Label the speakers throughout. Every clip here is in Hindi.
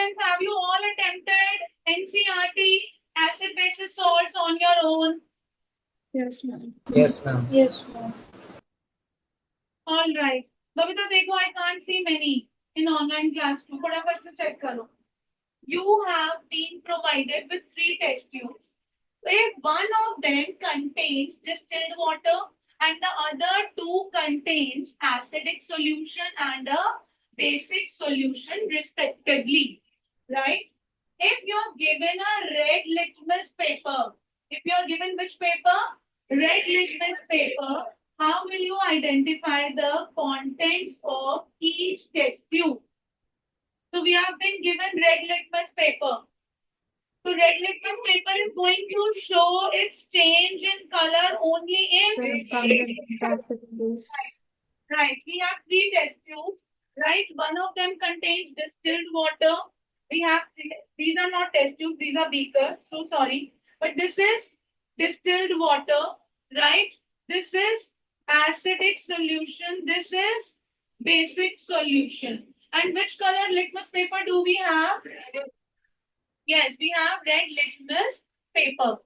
Speaker 1: students, have you all attempted NCERT acid basis salts on your own?
Speaker 2: Yes, ma'am.
Speaker 3: Yes, ma'am.
Speaker 2: Yes, ma'am.
Speaker 1: All right. Babita, देखो, I can't see many in online class. फटाफट से check करो. You have been provided with 3 test tubes. If one of them contains distilled water and the other 2 contains acidic solution and a basic solution respectively, right? If you're given a red litmus paper, if you're given which paper? Red litmus paper, how will you identify the contents of each test tube? So we have been given red litmus paper. So red litmus paper is going to show its change in color only in right. We have 3 test tubes, right? One of them contains distilled water. We have these are not test tubes, these are beakers. So sorry, but this is distilled water, right? This is acidic solution. This is basic solution. And which color litmus paper do we have? Yes, we have red litmus paper.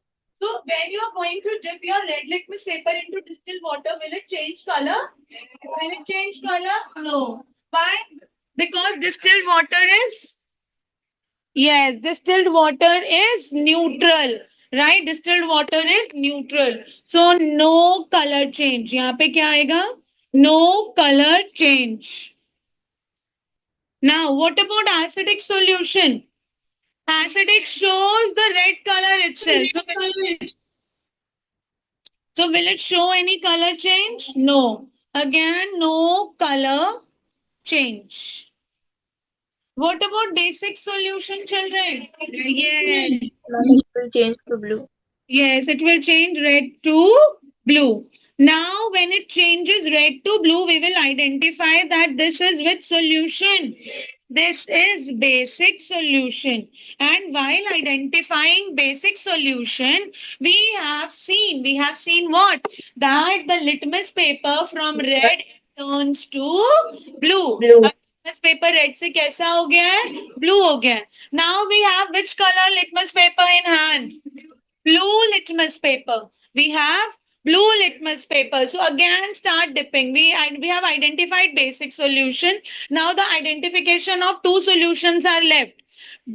Speaker 1: So when you are going to dip your red litmus paper into distilled water, will it change color? Will it change color? No. Why? Because distilled water is, yes, distilled water is neutral. Right? Distilled water is neutral. So no color change. यहाँ पे क्या आएगा? No color change. Now, what about acidic solution? Acidic shows the red color itself. So will it show any color change? No. Again, no color change. What about basic solution, children? Yes.
Speaker 2: It will change to blue.
Speaker 1: Yes, it will change red to blue. Now, when it changes red to blue, we will identify that this is which solution? This is basic solution. And while identifying basic solution, we have seen what? That the litmus paper from red turns to blue.
Speaker 2: Blue.
Speaker 1: Litmus paper red से कैसा हो गया है? Blue हो गया है. Now we have which color litmus paper in hand? Blue litmus paper. We have blue litmus paper. So again, start dipping. We have identified basic solution. Now the identification of 2 solutions are left.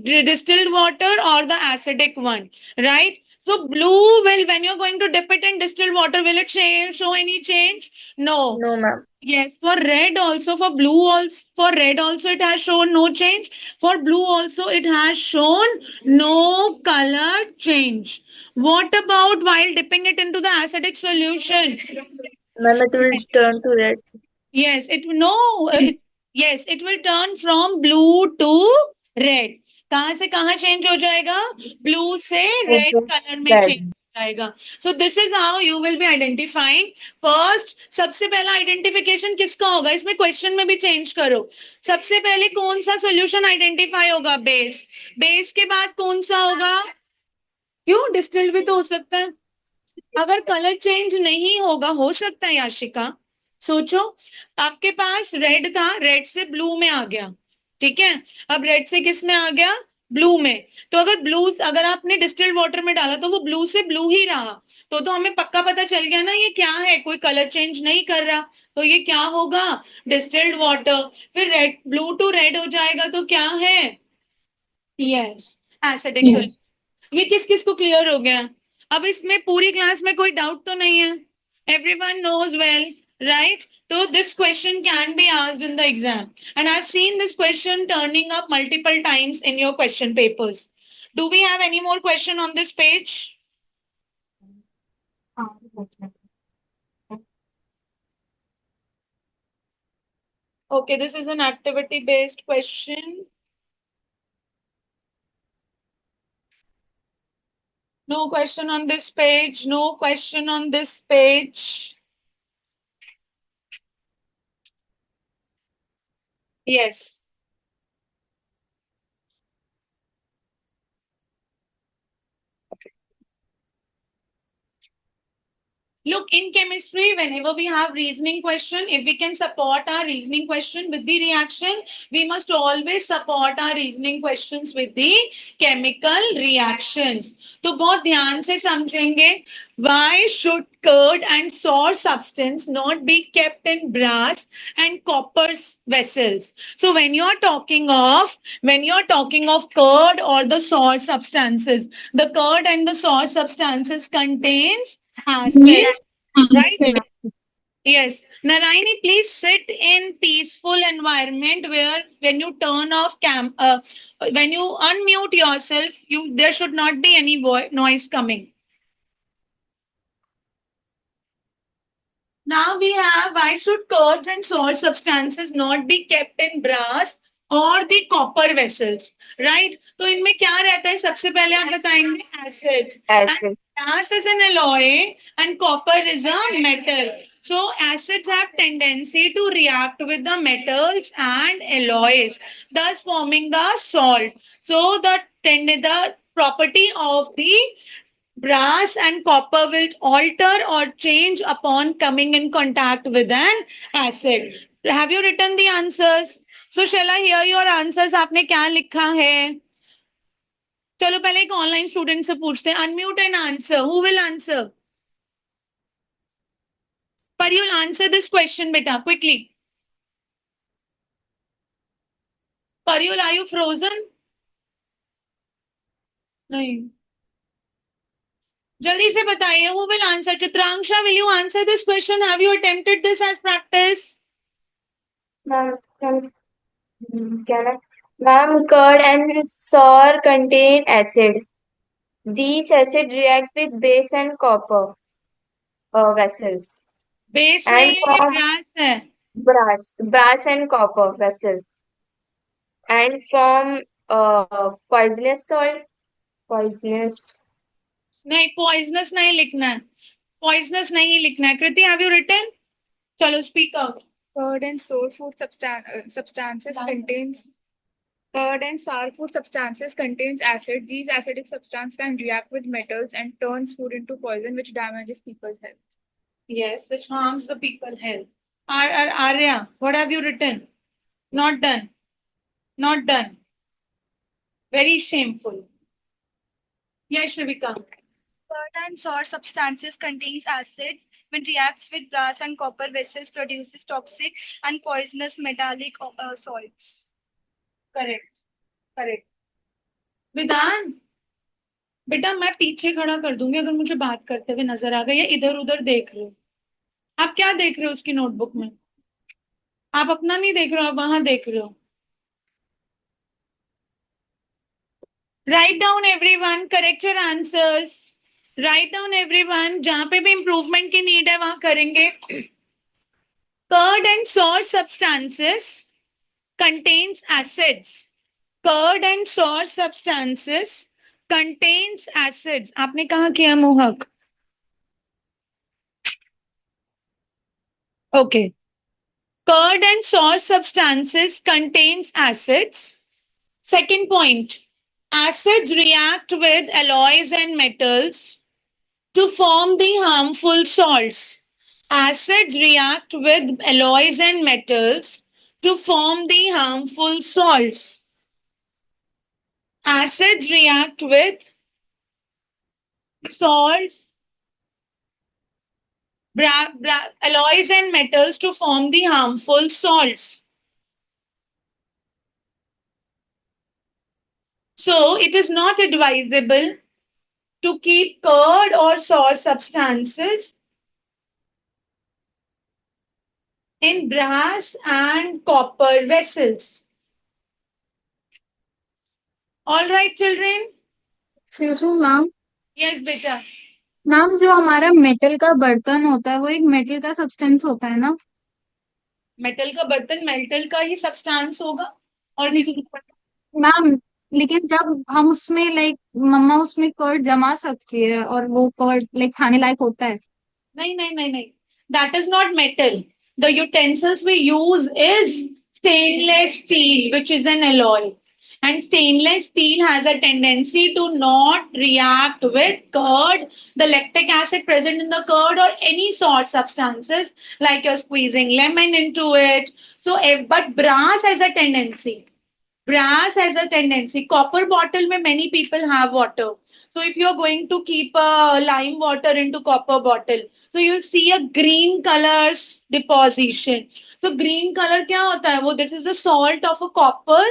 Speaker 1: Distilled water or the acidic one, right? So blue will, when you're going to dip it in distilled water, will it show any change? No.
Speaker 2: No, ma'am.
Speaker 1: Yes, for red also, for blue also, for red also it has shown no change. For blue also it has shown no color change. What about while dipping it into the acidic solution?
Speaker 2: Ma'am, it will turn to red.
Speaker 1: Yes, yes, it will turn from blue to red. कहाँ से कहाँ change हो जाएगा? Blue से red color में
Speaker 2: Red.
Speaker 1: change हो जाएगा. So this is how you will be identifying. First, सबसे पहला identification किसका होगा? इसमें question में भी change करो. सबसे पहले कौन सा solution identify होगा? Base. Base के बाद कौन सा होगा? क्यों? Distilled भी तो हो सकता है. अगर कलर चेंज नहीं होगा, हो सकता है याशिका, सोचो आपके पास रेड था, रेड से ब्लू में आ गया, ठीक है, अब रेड से किस में आ गया? ब्लू में. तो अगर आपने डिस्टिल्ड वाटर में डाला तो वो ब्लू से ब्लू ही रहा, तो हमें पक्का पता चल गया ना ये क्या है, कोई कलर चेंज नहीं कर रहा, तो ये क्या होगा? Distilled water. फिर रेड, ब्लू टू रेड हो जाएगा तो क्या है? Yes, acidic solution. ये किस किस को क्लियर हो गया? अब इसमें पूरी क्लास में कोई डाउट तो नहीं है? Everyone knows well, right? So this question can be asked in the exam, and I've seen this question turning up multiple times in your question papers. Do we have any more question on this page? Okay, this is an activity based question. No question on this page. No question on this page. Yes. Look, in chemistry, whenever we have reasoning question, if we can support our reasoning question with the reaction, we must always support our reasoning questions with the chemical reactions. तो बहुत ध्यान से समझेंगे. Why should curd and sour substance not be kept in brass and copper vessels? So when you're talking of curd or the sour substances, the curd and the sour substances contains acid. Right? Yes. Narayani, please sit in peaceful environment where when you turn off when you unmute yourself, there should not be any noise coming. Now we have, why should curds and sour substances not be kept in brass or the copper vessels, right? तो इनमें क्या रहता है? सबसे पहले आप बताएंगे acids.
Speaker 2: Acid.
Speaker 1: Brass is an alloy and copper is a metal. So acids have tendency to react with the metals and alloys, thus forming the salt. So the property of the brass and copper will alter or change upon coming in contact with an acid. Have you written the answers? So shall I hear your answers? आपने क्या लिखा है? चलो पहले एक ऑनलाइन स्टूडेंट से पूछते हैं. Unmute and answer. Who will answer? But you'll answer this question, beta, quickly. Paryul, are you frozen? नहीं. जल्दी से बताइए. Who will answer? Chitrangsha, will you answer this question? Have you attempted this as practice?
Speaker 2: Ma'am, curd and sour contain acid. These acids react with base and copper vessels
Speaker 1: Base
Speaker 2: and
Speaker 1: नहीं है, ये
Speaker 2: form
Speaker 1: brass है.
Speaker 2: brass and copper vessels and form poisonous salt. Poisonous.
Speaker 1: नहीं, poisonous नहीं लिखना है. Poisonous नहीं लिखना है. Kriti, have you written? चलो, speak out.
Speaker 3: Curd and sour food substances contains curd and sour food substances contains acid. These acidic substances can react with metals and turns food into poison, which damages people's health.
Speaker 1: Yes, which harms the people health. Arya, what have you written? Not done. Not done. Very shameful. Yes, Shrivika.
Speaker 3: Curd and sour substances contains acids. When reacts with brass and copper vessels, produces toxic and poisonous metallic salts.
Speaker 1: Correct. Correct. विधान बेटा मैं पीछे खड़ा कर दूंगी अगर मुझे बात करते हुए नजर आ गए या इधर उधर देख रहे हो. आप क्या देख रहे हो उसकी नोटबुक में? आप अपना नहीं देख रहे हो, आप वहां देख रहे हो. Write down everyone, correct your answers. Write down everyone. जहां पे भी improvement की need है वहां करेंगे. Curd and sour substances contains acids. Curd and sour substances contains acids. आपने कहाँ किया मोहक? Okay. Curd and sour substances contains acids. Second point. Acids react with alloys and metals to form the harmful salts. Acids react with alloys and metals to form the harmful salts. Acids react with salts, alloys and metals to form the harmful salts. So it is not advisable to keep curd or sour substances in brass and copper vessels. All right, children?
Speaker 3: Excuse me, ma'am.
Speaker 1: Yes, beta.
Speaker 3: Ma'am जो हमारा मेटल का बर्तन होता है वो एक मेटल का सब्सटेंस होता है ना?
Speaker 1: मेटल का बर्तन मेटल का ही सब्सटेंस होगा और
Speaker 3: मैम लेकिन जब हम उसमें मम्मा उसमें कर्ड जमा सकती है और वो कर्ड खाने लायक होता है.
Speaker 1: नहीं. That is not metal. The utensils we use is stainless steel, which is an alloy. and stainless steel has a tendency to not react with curd, the lactic acid present in the curd, or any salt substances like you're squeezing lemon into it. So, but brass has a tendency. Brass has a tendency. Copper bottle में many people have water. So if you're going to keep a lime water into copper bottle, so you'll see a green color deposition. So green color क्या होता है? वो this is the salt of a copper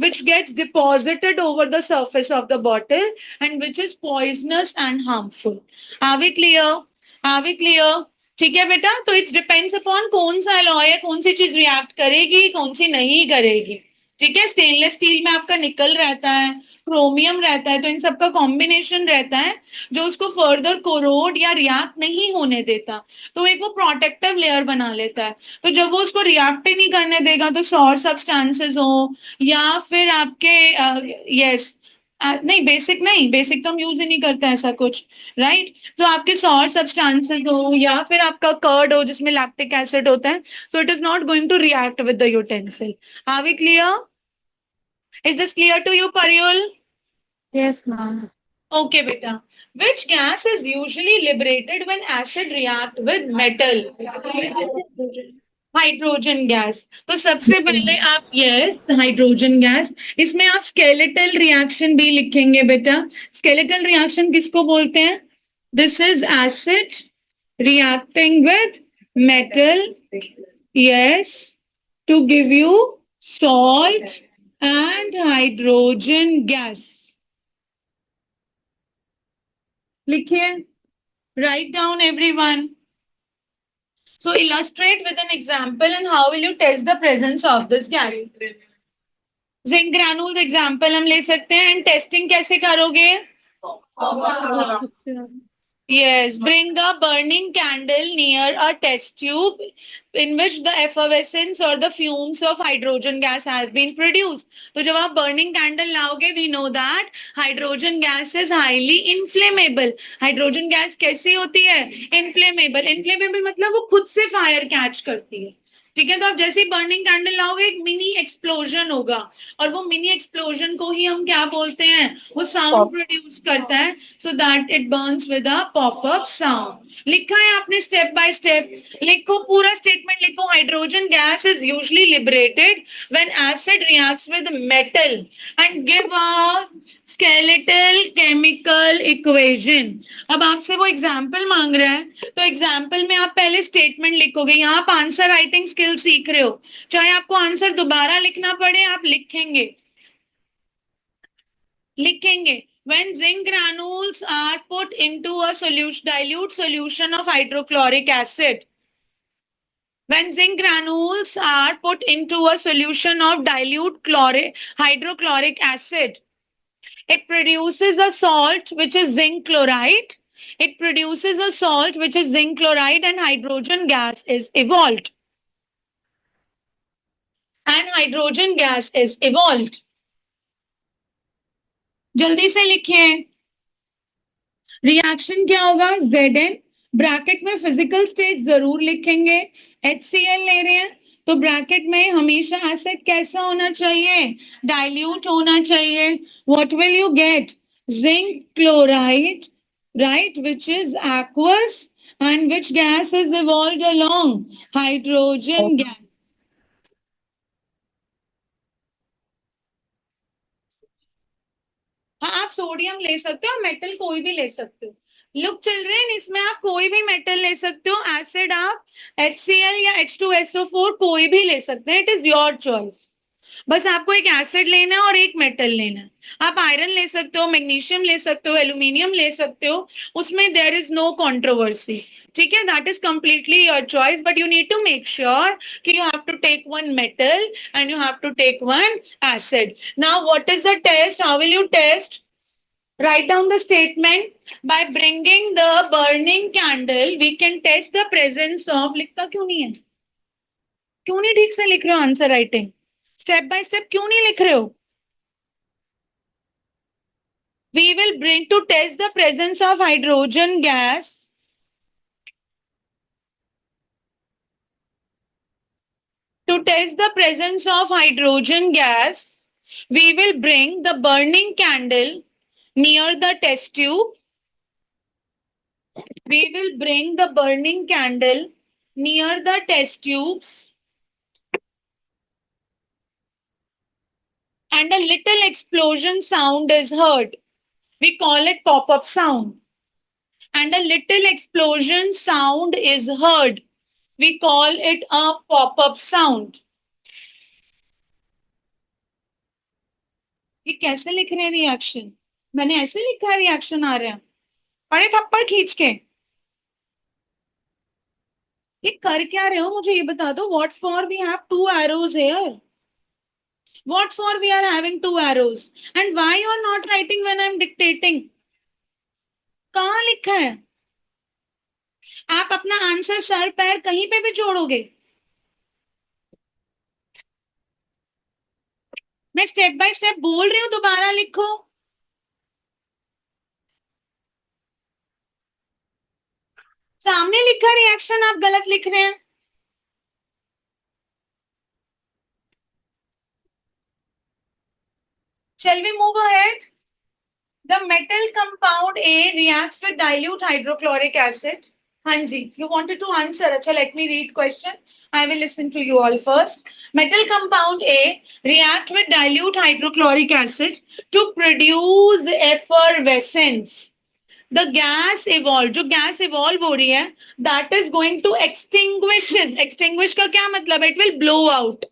Speaker 1: which gets deposited over the surface of the bottle and which is poisonous and harmful. Are we clear? Are we clear? ठीक है बेटा, तो इट्स डिपेंड्स अपॉन कौन सा अलॉय है, कौन सी चीज रिएक्ट करेगी, कौन सी नहीं करेगी. ठीक है, स्टेनलेस स्टील में आपका निकल रहता है, क्रोमियम रहता है, तो इन सबका कॉम्बिनेशन रहता है जो उसको फर्दर कोरोड या रिएक्ट नहीं होने देता. तो एक वो प्रोटेक्टिव लेयर बना लेता है. तो जब वो उसको रिएक्ट ही नहीं करने देगा, तो सॉर सब्सटेंसेस हो या फिर आपके यस नहीं, बेसिक तो हम यूज ही नहीं करते ऐसा कुछ, राइट. तो आपके सॉर सब्सटेंसेस हो या फिर आपका कर्ड हो जिसमें लैक्टिक एसिड होता है, so it is not going to react with the utensil. Are we clear? Is this clear to you, Paryul?
Speaker 3: Yes, ma'am.
Speaker 1: Okay, beta. Which gas is usually liberated when acid react with metal? Hydrogen gas. तो सबसे पहले आप यस हाइड्रोजन गैस, इसमें आप स्केलेटल रिएक्शन भी लिखेंगे बेटा. स्केलेटल रिएक्शन किसको बोलते हैं? This is acid reacting with metal, yes, to give you salt and hydrogen gas. लिखिए, write down everyone. So illustrate with an example and how will you test the presence of this gas. Zinc granules example हम ले सकते हैं, and testing कैसे करोगे? Yes, bring a burning candle near a test tube in which the effervescence or the fumes of hydrogen gas has been produced. तो जब आप burning candle लाओगे, we know that hydrogen gas is highly inflammable. Hydrogen gas कैसी होती है? Inflammable. Inflammable मतलब वो खुद से fire catch करती है. ठीक है, तो आप जैसे ही बर्निंग कैंडल लाओगे एक मिनी एक्सप्लोजन होगा, और वो मिनी एक्सप्लोजन को ही हम क्या बोलते हैं? वो साउंड प्रोड्यूस करता है, so that it Burns with a popup sound. लिखा है आपने स्टेप बाय स्टेप? लिखो, पूरा स्टेटमेंट लिखो. Hydrogen gas is usually liberated when acid reacts with metal and give a skeletal chemical equation. अब आपसे वो एग्जाम्पल मांग रहा है, तो एग्जाम्पल में आप पहले स्टेटमेंट लिखोगे. यहाँ आप आंसर राइटिंग स्किल सीख रहे हो, चाहे आपको आंसर दोबारा लिखना पड़े, आप लिखेंगे. When zinc granules are put into a dilute solution of hydrochloric acid. When zinc granules are put into a solution of dilute hydrochloric acid, it produces a salt which is zinc chloride. It produces a salt which is zinc chloride and hydrogen gas is evolved. जल्दी से लिखिए. रिएक्शन क्या होगा? Zn. ब्रैकेट में फिजिकल स्टेट जरूर लिखेंगे. HCl ले रहे हैं तो ब्रैकेट में हमेशा एसिड कैसा होना चाहिए? डाइल्यूट होना चाहिए. What will you get? Zinc chloride, right, which is aqueous, and which gas is evolved along? Hydrogen gas. हाँ, आप सोडियम ले सकते हो, मेटल कोई भी ले सकते हो. लुक चिल्ड्रेन, इसमें आप कोई भी मेटल ले सकते हो. एसिड आप HCl या H2SO4 कोई भी ले सकते हैं. It is your choice. बस आपको एक एसिड लेना है और एक मेटल लेना है. आप आयरन ले सकते हो, मैग्नीशियम ले सकते हो, एल्यूमिनियम ले सकते हो, उसमें देयर इज नो कंट्रोवर्सी. ठीक है, that is completely your choice, but you need to make sure कि you have to take one metal and you have to take one acid. Now what is the test? How will you test? Write down the statement. By bringing the burning candle we can test the presence of. लिखता क्यों नहीं है? क्यों नहीं ठीक से लिख रहे हो answer writing? Step by step क्यों नहीं लिख रहे हो? We will bring to test the presence of hydrogen gas. To test the presence of hydrogen gas, We will bring the burning candle near the test tube. We will bring the burning candle near the test tubes, and a little explosion sound is heard. We call it pop-up sound. And a little explosion sound is heard. We call it a pop-up sound. ये कैसे लिख रहे हैं रिएक्शन? मैंने ऐसे लिखा है रिएक्शन आ रहा है, पड़े थप्पड़ खींच के। ये कर क्या रहे हो मुझे ये बता दो. What for we have two arrows here? What for we are having two arrows? And why you are not writing when I am dictating? कहाँ लिखा है? आप अपना आंसर सर पैर कहीं पे भी जोड़ोगे. मैं स्टेप बाय स्टेप बोल रही हूँ, दोबारा लिखो. सामने लिखा रिएक्शन आप गलत लिख रहे हैं. Shall we move ahead? The metal compound A reacts with dilute hydrochloric acid. Hanji, you wanted to answer. Acha, let me read question. I will listen to you all first. Metal compound A react with dilute hydrochloric acid to produce effervescence. The gas evolve, जो gas evolve हो रही है, that is going to extinguish का क्या मतलब है? It will blow out.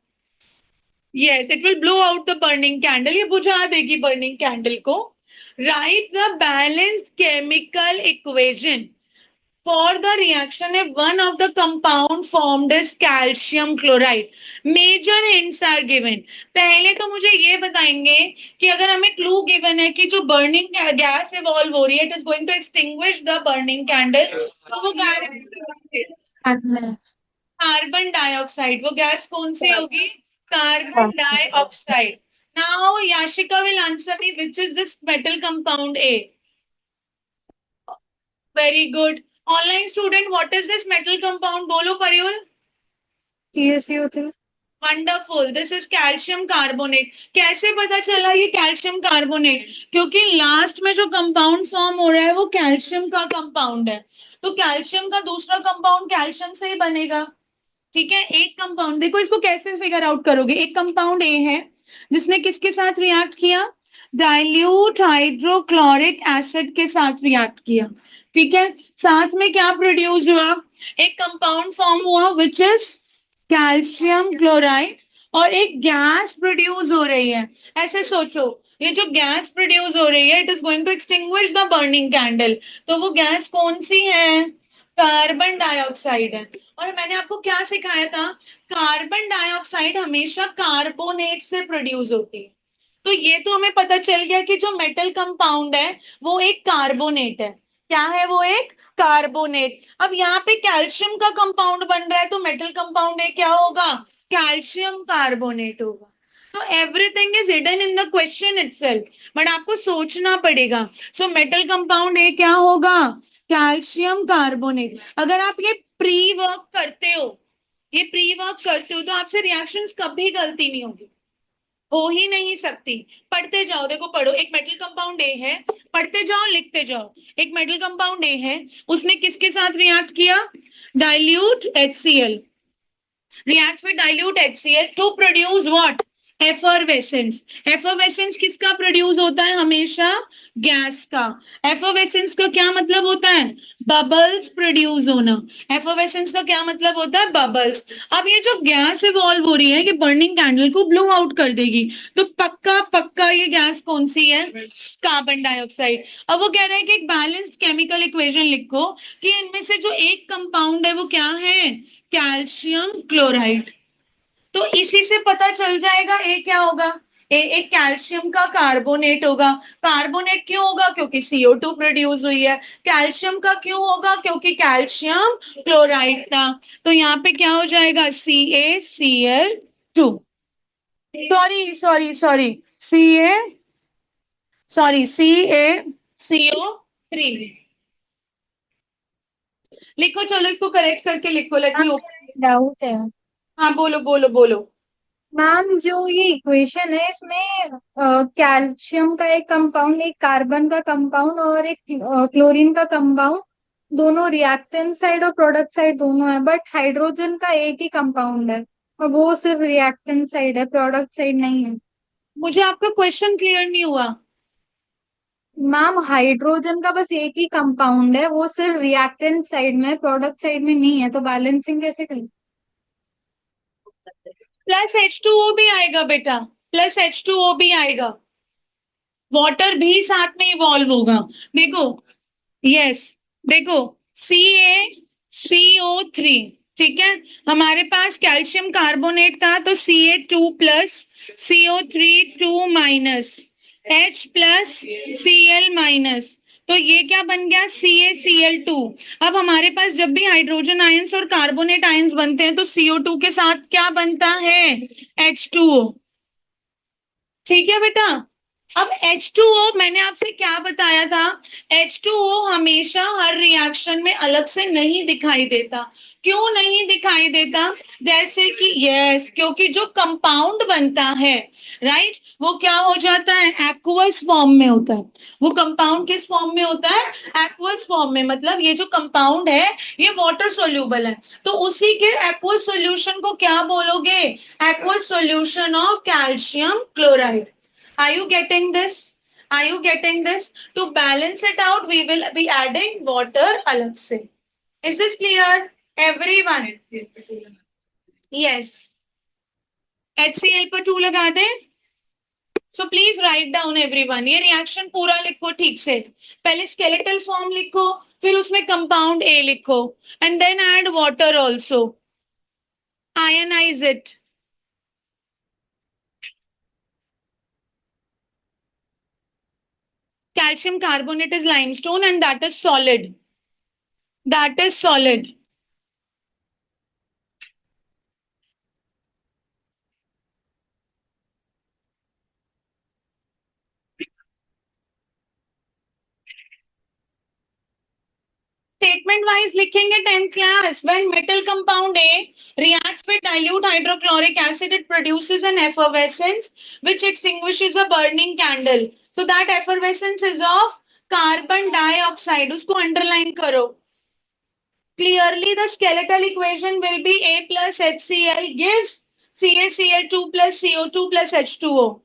Speaker 1: Yes, it will blow out the burning candle. ये बुझा देगी burning candle को. Write the balanced chemical equation for the reaction if one of the compound formed is calcium chloride. Major hints are given. पहले तो मुझे ये बताएंगे कि अगर हमें clue given है कि जो burning gas evolve हो रही है, it is going to extinguish the burning candle. तो वो कार्बन डाइऑक्साइड. वो गैस कौन सी होगी? Carbon dioxide. Now Yashika will answer me which is this metal compound A. Very good. Online student, what is this metal compound? बोलो परियोल.
Speaker 2: CaCO3.
Speaker 1: Wonderful. This is calcium carbonate. कैसे पता चला ये कैल्शियम कार्बोनेट? क्योंकि लास्ट में जो कंपाउंड फॉर्म हो रहा है वो कैल्शियम का कंपाउंड है, तो कैल्शियम का दूसरा कंपाउंड कैल्शियम से ही बनेगा. ठीक है. एक कंपाउंड देखो, इसको कैसे फिगर आउट करोगे. एक कंपाउंड ए है जिसने किसके साथ रिएक्ट किया? डाइल्यूट हाइड्रोक्लोरिक एसिड के साथ रिएक्ट किया. ठीक है. साथ में क्या प्रोड्यूस हुआ? एक कंपाउंड फॉर्म हुआ विच इज कैल्शियम क्लोराइड, और एक गैस प्रोड्यूस हो रही है. ऐसे सोचो, ये जो गैस प्रोड्यूस हो रही है, it is going to extinguish the burning candle. तो वो गैस कौन सी है? कार्बन डाइऑक्साइड है. और मैंने आपको क्या सिखाया था? कार्बन डाइऑक्साइड हमेशा कार्बोनेट से प्रोड्यूस होती है. तो ये तो हमें पता चल गया कि जो मेटल कंपाउंड है वो एक कार्बोनेट है. क्या है वो? एक कार्बोनेट. अब यहाँ पे कैल्शियम का कंपाउंड बन रहा है, तो मेटल कंपाउंड है क्या होगा? कैल्शियम कार्बोनेट होगा. तो everything is hidden in the question itself, but आपको सोचना पड़ेगा. सो मेटल कंपाउंड है क्या होगा? Calcium carbonate. अगर आप ये प्री वर्क करते हो, तो आपसे रिएक्शंस कभी गलती नहीं होगी, हो ही नहीं सकती. पढ़ते जाओ. देखो पढ़ो. एक मेटल कंपाउंड ए है, पढ़ते जाओ लिखते जाओ. एक मेटल कंपाउंड ए है, उसने किसके साथ रिएक्ट किया? Dilute HCl. reacts with dilute HCl to produce what? Effervescence. Effervescence किसका प्रोड्यूस होता है? हमेशा गैस का. एफरवेसेंस का क्या मतलब होता है? बबल्स प्रोड्यूस होना. एफरवेसेंस का क्या मतलब होता है? बबल्स. अब ये जो गैस इवॉल्व हो रही है, ये बर्निंग कैंडल को ब्लो आउट कर देगी. तो पक्का पक्का ये गैस कौन सी है? Carbon dioxide. अब वो कह रहे हैं कि एक बैलेंस्ड केमिकल इक्वेशन लिखो कि इनमें से जो एक कंपाउंड है वो क्या है? Calcium chloride. तो इसी से पता चल जाएगा ए क्या होगा. ए एक कैल्शियम का कार्बोनेट होगा. कार्बोनेट क्यों होगा? क्योंकि CO2 प्रोड्यूस हुई है. कैल्शियम का क्यों होगा? क्योंकि कैल्शियम क्लोराइड था. तो यहाँ पे क्या हो जाएगा? CaCl2. Sorry CaCO3. लिखो. चलो इसको करेक्ट करके लिखो. Let me.
Speaker 2: डाउट है.
Speaker 1: हाँ बोलो बोलो बोलो.
Speaker 2: मैम जो ये इक्वेशन है इसमें कैल्शियम का एक कंपाउंड, एक कार्बन का कंपाउंड और एक क्लोरीन का कंपाउंड, दोनों रिएक्टेंट साइड और प्रोडक्ट साइड दोनों है, बट हाइड्रोजन का एक ही कंपाउंड है और वो सिर्फ रिएक्टेंट साइड है, प्रोडक्ट साइड नहीं है।
Speaker 1: मुझे आपका क्वेश्चन क्लियर नहीं हुआ।
Speaker 2: मैम हाइड्रोजन का बस एक ही कंपाउंड है, वो सिर्फ रिएक्टेंट साइड में, प्रोडक्ट साइड में नहीं है, तो बैलेंसिंग कैसे करें?
Speaker 1: प्लस H2O भी आएगा बेटा, प्लस H2O भी आएगा, वाटर भी साथ में इवॉल्व होगा। देखो, यस, देखो, CaCO3, ठीक है, हमारे पास कैल्शियम कार्बोनेट था तो Ca2 plus CO3 2 minus H plus Cl minus, तो ये क्या बन गया, CaCl2। अब हमारे पास जब भी हाइड्रोजन आयंस और कार्बोनेट आयंस बनते हैं तो CO2 के साथ क्या बनता है, H2O। ठीक है बेटा। अब H2O मैंने आपसे क्या बताया था, H2O हमेशा हर रिएक्शन में अलग से नहीं दिखाई देता। क्यों नहीं दिखाई देता, जैसे कि यस, क्योंकि जो कंपाउंड बनता है, राइट, वो क्या हो जाता है, एक्वस फॉर्म में होता है। वो कंपाउंड किस फॉर्म में होता है, एक्वस फॉर्म में, मतलब ये जो कंपाउंड है ये वाटर सोल्यूबल है, तो उसी के एक्वस सॉल्यूशन को क्या बोलोगे, aqueous solution of calcium chloride. Are you getting this? Are you getting this? To balance it out, we will be adding water अलग से. Is this clear? Everyone? Yes. HCl पर 2 लगा दें. So please write down everyone. ये रिएक्शन पूरा लिखो ठीक से. पहले skeletal form लिखो, फिर उसमें compound A लिखो, and then add water also. Ionize it. Calcium carbonate is limestone and that is solid. That is solid. Statement wise लिखेंगे 10th class, when metal compound A reacts with dilute hydrochloric acid, it produces an effervescence which extinguishes a burning candle. So that effervescence is of carbon dioxide. उसको अंडरलाइन करो. Clearly the skeletal equation will be A plus HCl gives CaCl2 plus CO2 plus H2O.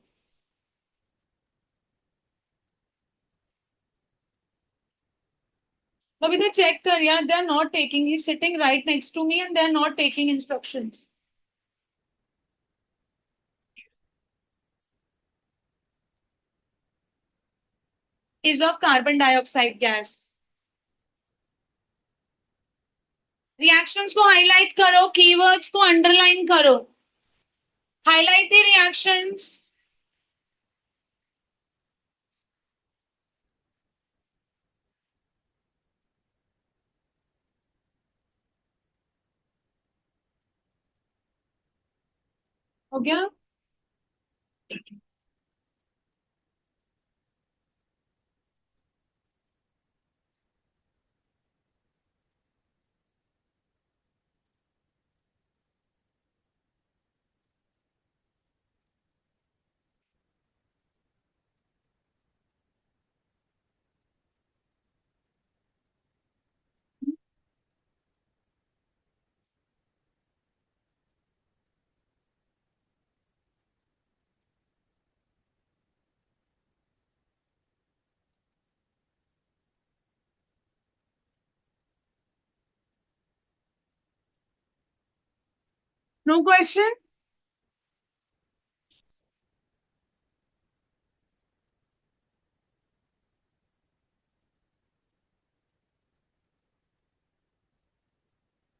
Speaker 1: Babita, check कर यार, they are not taking, he's sitting right next to me and they are not taking instructions. Is of carbon dioxide gas. Reactions को हाईलाइट करो, कीवर्ड्स को अंडरलाइन करो, हाईलाइट द रिएक्शंस. हो गया. No question.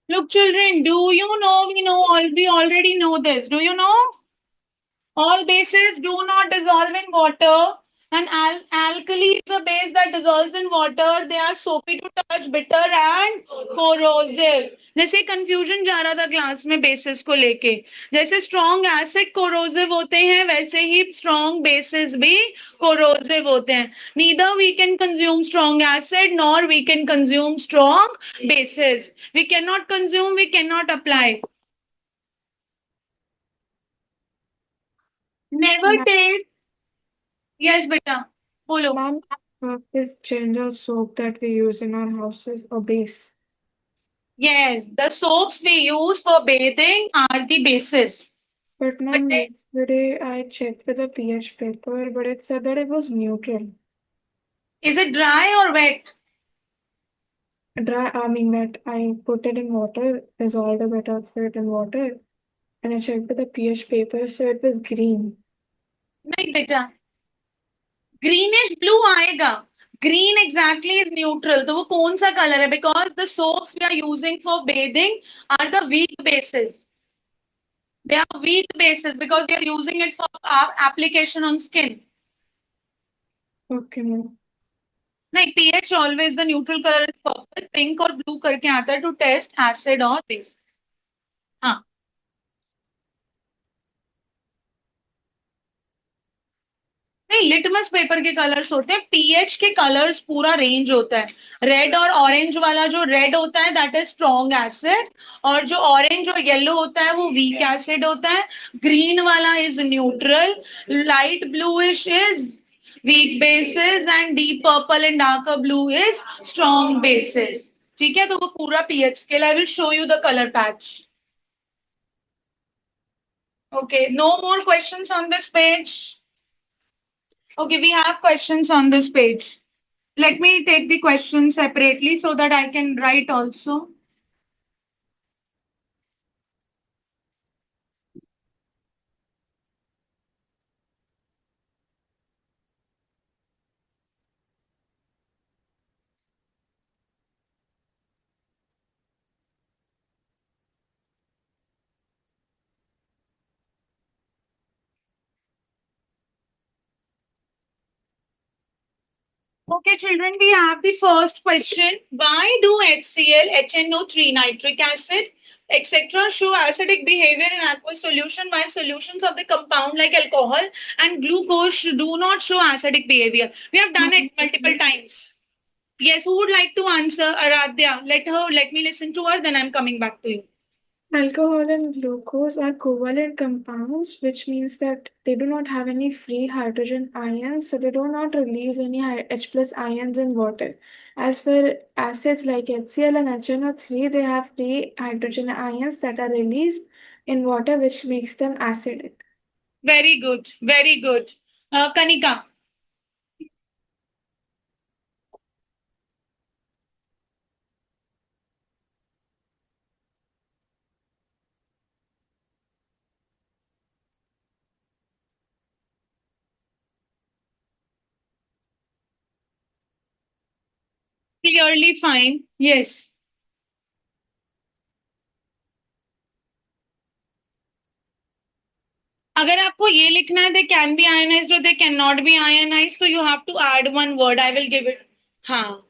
Speaker 1: Look children, do you know, we already know this, do you know? All bases do not dissolve in water. And alkali is a base that dissolves in water. They are soapy to touch, bitter and corrosive. जैसे कंफ्यूजन जा रहा था क्लास में बेसिस को लेके, जैसे स्ट्रॉन्ग एसिड कोरोसिव होते हैं वैसे ही स्ट्रॉन्ग बेसिस भी कोरोसिव होते हैं. Neither we can consume strong acid nor we can consume strong bases. We can not consume, we can not apply. Never
Speaker 4: Ma'am.
Speaker 1: taste. Yes, beta. Bolo.
Speaker 4: Ma'am, is general soap that we use in our houses a base?
Speaker 1: Yes, the soaps we use for bathing are the bases.
Speaker 4: But
Speaker 1: But
Speaker 4: ma'am, yesterday I checked with a pH paper, but it said that it was neutral.
Speaker 1: is it dry or wet?
Speaker 4: Dry, I mean wet. I put it in water, dissolved a bit of it in water, and I checked with the pH paper, so it was green.
Speaker 1: नहीं बेटा, greenish blue आएगा. Green exactly is neutral. तो वो कौन सा color है? Because the soaps we are using for bathing are the weak bases. They are weak bases because we are using it for application on skin.
Speaker 4: Okay, ma'am.
Speaker 1: नहीं, pH always the neutral color is purple, pink और blue करके आता है to test acid or base. हाँ. नहीं, लिटमस पेपर के कलर्स होते हैं. पीएच के कलर्स पूरा रेंज होता है. रेड और ऑरेंज वाला जो रेड होता है दैट इज स्ट्रॉन्ग एसिड, और जो ऑरेंज और येलो होता है वो वीक एसिड होता है. ग्रीन वाला is neutral, light bluish is weak basis and deep purple and darker blue is strong basis. ठीक है, तो वो पूरा pH scale. I will show you the colour patch. Okay, no more questions on this page. Okay, we have questions on this page. Let me take the questions separately so that I can write also. Okay, children, we have the first question. Why do HCl, HNO3, nitric acid, etc. show acidic behavior in aqueous solution while solutions of the compound like alcohol and glucose do not show acidic behavior? We have done it multiple times. Yes, who would like to answer? Aradhya, let me listen to her, then I'm coming back to you.
Speaker 4: Alcohol and glucose are covalent compounds, which means that they do not have any free hydrogen ions, so they do not release any H plus ions in water. As for acids like HCl and HNO3, they have free hydrogen ions that are released in water, which makes them acidic.
Speaker 1: Very good, very good. Kanika. Clearly fine. Yes. अगर आपको ये लिखना है they can be ionized or they cannot be ionized, so you have to add one word. I will give it. हाँ.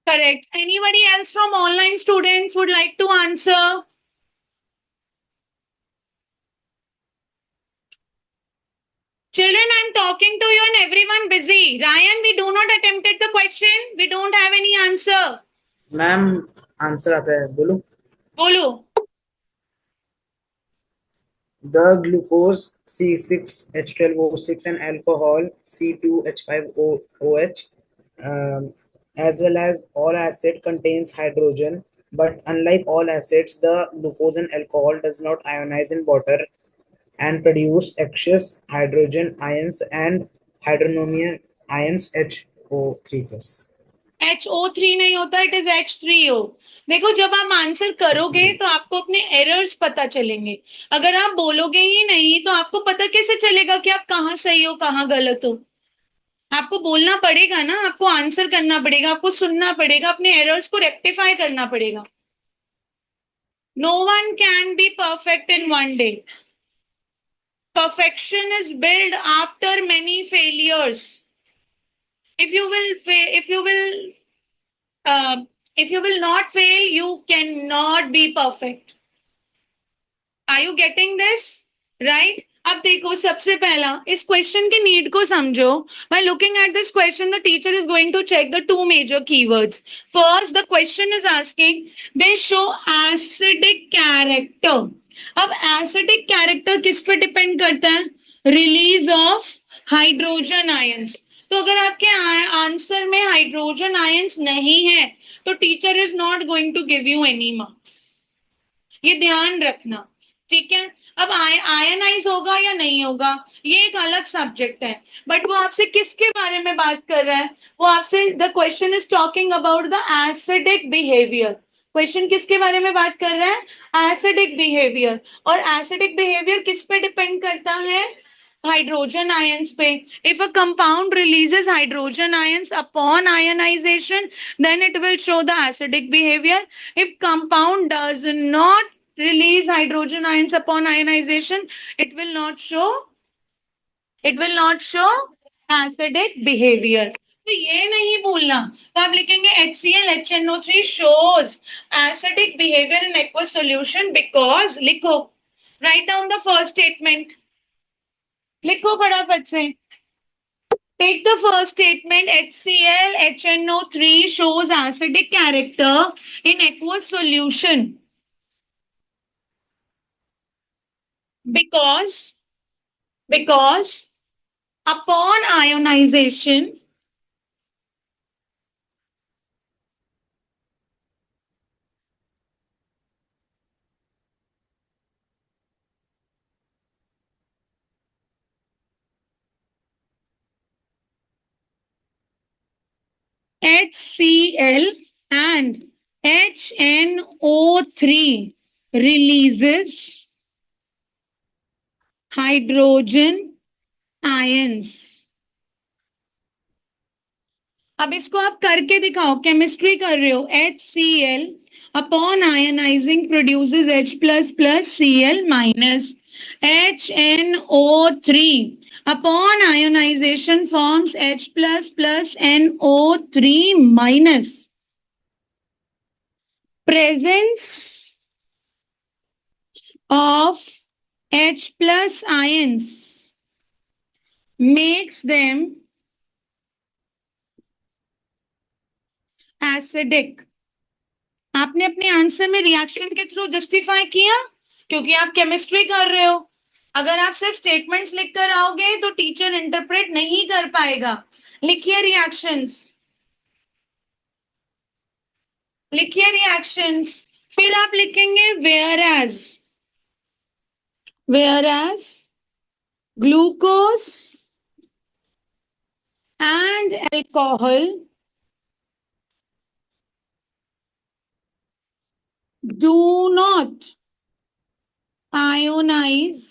Speaker 1: Correct. Anybody else from online students would like to answer? Children, I'm talking to you and everyone busy. Ryan, we do not attempted the question. We don't have any answer.
Speaker 5: Ma'am answer आता है, बोलो.
Speaker 1: बोलो.
Speaker 5: The glucose C6H12O6 and alcohol C2H5OH, as well as all acid contains hydrogen, but unlike all acids, the glucose and alcohol does not ionize in water and produce excess hydrogen ions and hydronium ions HO3 plus.
Speaker 1: HO3 नहीं होता, इट इज H3O. देखो, जब आप आंसर करोगे तो आपको अपने एरर्स पता चलेंगे. अगर आप बोलोगे ही नहीं तो आपको पता कैसे चलेगा कि आप कहाँ सही हो कहाँ गलत हो? आपको बोलना पड़ेगा ना, आपको आंसर करना पड़ेगा, आपको सुनना पड़ेगा, अपने एरर्स को रेक्टिफाई करना पड़ेगा. No one can be perfect in one day. Perfection is built after many failures. If you will If you will not fail, you cannot be perfect. Are you getting this? Right? अब देखो सबसे पहला इस क्वेश्चन की नीड को समझो. By looking at this question, the teacher is going to check the two major keywords. First, the question is asking, they show acidic character. अब acidic character किस पे डिपेंड करता है? Release of hydrogen ions. तो अगर आपके आंसर में हाइड्रोजन आयंस नहीं है तो teacher is not going to give you any marks. ये ध्यान रखना. ठीक है. अब आयनाइज होगा या नहीं होगा ये एक अलग सब्जेक्ट है, बट वो आपसे किसके बारे में बात कर रहा है? वो आपसे the question is talking about the acidic behaviour. Question किसके बारे में बात कर रहा है? Acidic behaviour. और एसिडिक बिहेवियर किस पे डिपेंड करता है? hydrogen ions पे. If a compound releases hydrogen ions upon ionization, then it will show the acidic behavior. If compound does not release hydrogen ions upon ionization, it will not show acidic behavior. तो ये नहीं भूलना. तो आप लिखेंगे HCl HNO3 shows acidic behavior in aqueous solution because लिखो. Write down the first statement. लिखो फटाफट से. Take the first statement. HCl HNO3 shows acidic character in aqueous solution because upon ionization HCl and HNO3 releases hydrogen ions. अब इसको आप करके दिखाओ. केमिस्ट्री कर रहे हो. HCl upon ionizing produces H++Cl minus. HNO3 upon ionization forms H++NO3 minus. Presence of H plus ions makes them acidic. आपने अपने आंसर में रिएक्शन के थ्रू जस्टिफाई किया क्योंकि आप केमिस्ट्री कर रहे हो. अगर आप सिर्फ स्टेटमेंट्स लिख कर आओगे तो टीचर इंटरप्रेट नहीं कर पाएगा. लिखिए रिएक्शंस. फिर आप लिखेंगे whereas glucose and alcohol do not ionize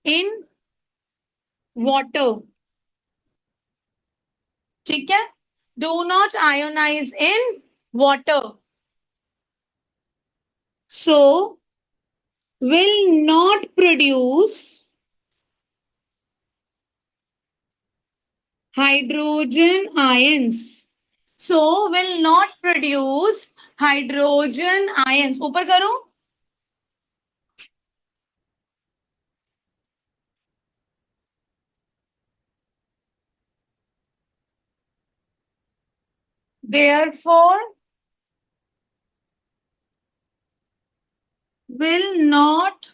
Speaker 1: in water. ठीक है. Do not ionize in water. So will not produce hydrogen ions. So will not produce hydrogen ions. ऊपर करो. Therefore will not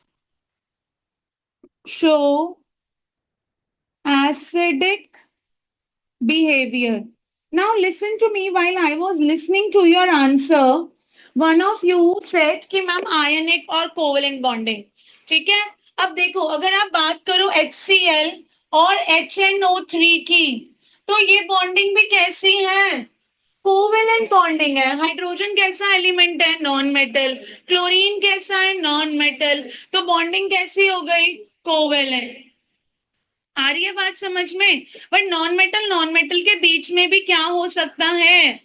Speaker 1: show acidic behavior. Now listen to me. While I was listening to your answer, one of you said कि मैम आयनिक और कोवेलेंट बॉन्डिंग. ठीक है. अब देखो अगर आप बात करो HCl और HNO3 की तो ये बॉन्डिंग भी कैसी है? कोवेलेंट बॉन्डिंग है. हाइड्रोजन कैसा एलिमेंट है? Non metal. क्लोरीन कैसा है? Non metal. तो बॉन्डिंग कैसी हो गई? कोवेलेंट. आ रही है बात समझ में? बट नॉन मेटल के बीच में भी क्या हो सकता है?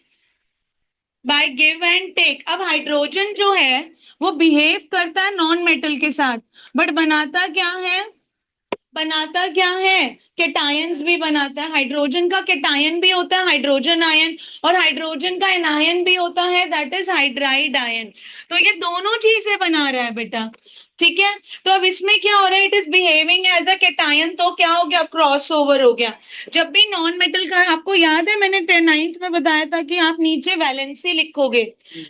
Speaker 1: By give and take. अब हाइड्रोजन जो है वो बिहेव करता है नॉन मेटल के साथ बट बनाता क्या है? बनाता क्या है, केटायंस भी बनाता है, हाइड्रोजन का केटायन भी होता है हाइड्रोजन आयन, और हाइड्रोजन का एनायन भी होता है दैट इज हाइड्राइड आयन। तो ये दोनों चीजें बना रहा है बेटा, ठीक है। तो अब इसमें क्या हो रहा है, it is behaving as a cation, तो क्या हो गया, क्रॉस ओवर हो गया। जब भी नॉन मेटल का, आपको याद है मैंने 9th में बताया था कि आप नीचे वैलेंसी लिखोगे,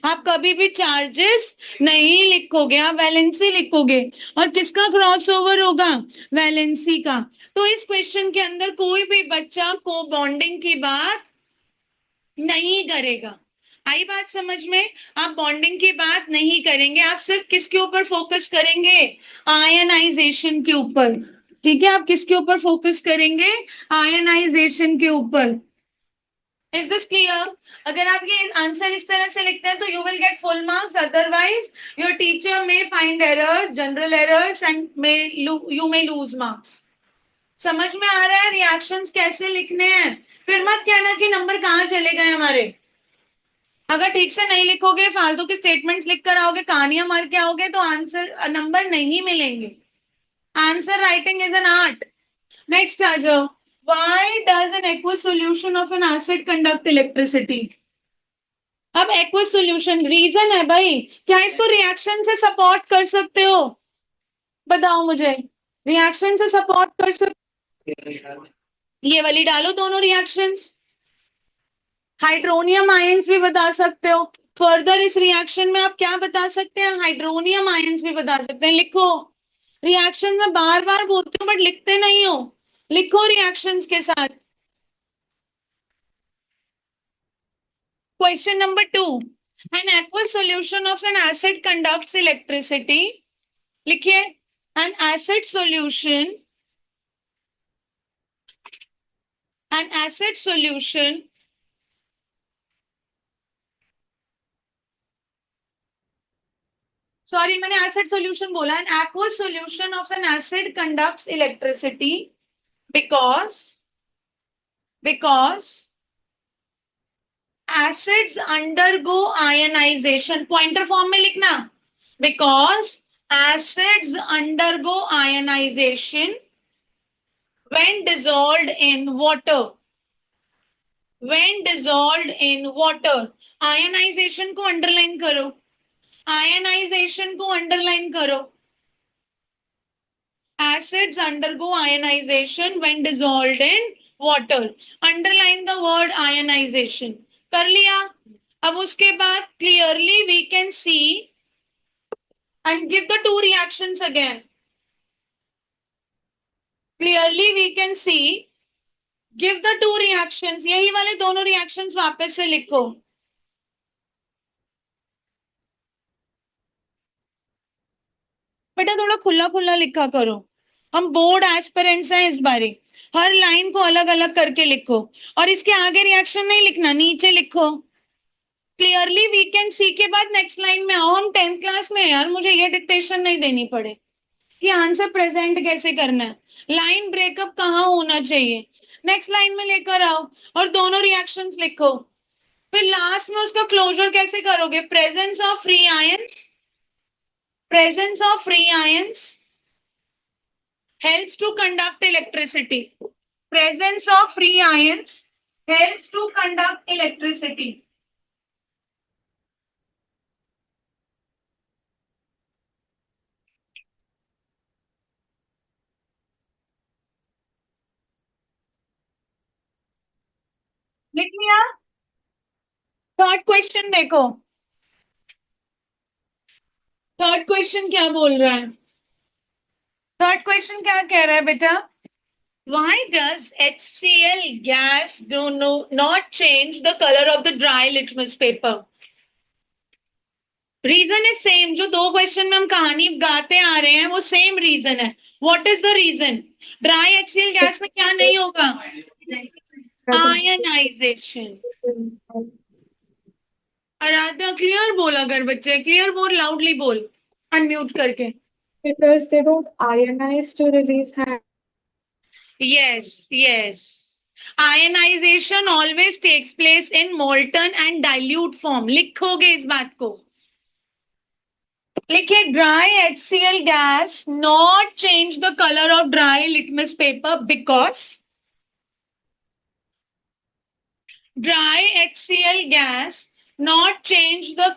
Speaker 1: आप कभी भी चार्जेस नहीं लिखोगे, आप वैलेंसी लिखोगे, और किसका क्रॉस ओवर होगा, वैलेंसी का। तो इस क्वेश्चन के अंदर कोई भी बच्चा को बॉन्डिंग की बात नहीं करेगा। आई बात समझ में, आप बॉन्डिंग की बात नहीं करेंगे, आप सिर्फ किसके ऊपर फोकस करेंगे, आयनाइजेशन के ऊपर, ठीक है। आप किसके ऊपर फोकस करेंगे, आयनाइजेशन के ऊपर। Is this clear? अगर आप ये आंसर इस तरह से लिखते हैं तो you will get full marks, otherwise your teacher may find error, general errors, and you may lose marks. समझ में आ रहा है रिएक्शंस कैसे लिखने हैं? फिर मत कहना कि नंबर कहाँ चले गए हमारे। अगर ठीक से नहीं लिखोगे, फालतू के स्टेटमेंट्स लिख कर आओगे, कहानियां मार के आओगे, तो आंसर नंबर नहीं मिलेंगे। Answer writing is an art. Next आ जाओ, why does an aqueous solution of an acid conduct electricity? अब एक्वस सॉल्यूशन, रीजन है भाई, क्या इसको रिएक्शन से सपोर्ट कर सकते हो, बताओ मुझे, रिएक्शन से सपोर्ट कर सकते, ये वाली डालो दोनों रिएक्शंस। हाइड्रोनियम आयंस भी बता सकते हो। फर्दर इस रिएक्शन में आप क्या बता सकते हैं, हाइड्रोनियम आयंस भी बता सकते हैं। लिखो, रिएक्शन में बार बार बोलते हो बट लिखते नहीं हो, लिखो रिएक्शंस के साथ। Question number 2, an aqueous solution of an acid conducts electricity। लिखिए, an acid solution, an acid solution sorry मैंने एसिड सॉल्यूशन बोला, N aqueous solution of an acid conducts electricity because acids undergo ionization, pointer form में लिखना, because acids undergo ionization when dissolved in water, when dissolved in water। Ionisation को अंडरलाइन करो, आयनाइजेशन को अंडरलाइन करो। Acids undergo ionization when dissolved in water। Underline the word ionization। कर लिया? अब उसके बाद clearly we can see and give the two reactions again। Clearly we can see, give the two reactions, यही वाले दोनों reactions वापस से लिखो। बेटा थोड़ा खुला खुला लिखा करो, हम बोर्ड एस्पिरेंट्स हैं इस बारी। हर लाइन को अलग अलग करके लिखो, और इसके आगे रिएक्शन नहीं लिखना, नीचे लिखो। क्लियरली वी कैन सी के बाद नेक्स्ट लाइन में आओ। हम 10th क्लास में, यार मुझे ये डिक्टेशन नहीं देनी पड़े कि आंसर प्रेजेंट कैसे करना है, लाइन ब्रेकअप कहाँ होना चाहिए, नेक्स्ट लाइन में लेकर आओ और दोनों रिएक्शंस लिखो। फिर लास्ट में उसका क्लोजर कैसे करोगे, presence of free ions, presence of free ions helps to conduct electricity, presence of free ions helps to conduct electricity। लिख लिया? थर्ड क्वेश्चन देखो, थर्ड क्वेश्चन क्या बोल रहा है, थर्ड क्वेश्चन क्या कह रहा है बेटा, why does HCl gas not change the color of the dry litmus paper? Reason is same, जो दो क्वेश्चन में हम कहानी गाते आ रहे हैं वो सेम रीजन है। What is the reason, dry HCl gas में क्या नहीं होगा, आयनाइजेशन। आराध्या क्लियर बोल, अगर बच्चे क्लियर बोल, लाउडली बोल, अनम्यूट करके।
Speaker 4: Because they don't ionize to release hydrogen.
Speaker 1: Yes, ionisation always takes place in molten and dilute form, लिखोगे इस बात को। लिखिए dry HCl gas not change the color of dry litmus paper because dry HCl gas not change the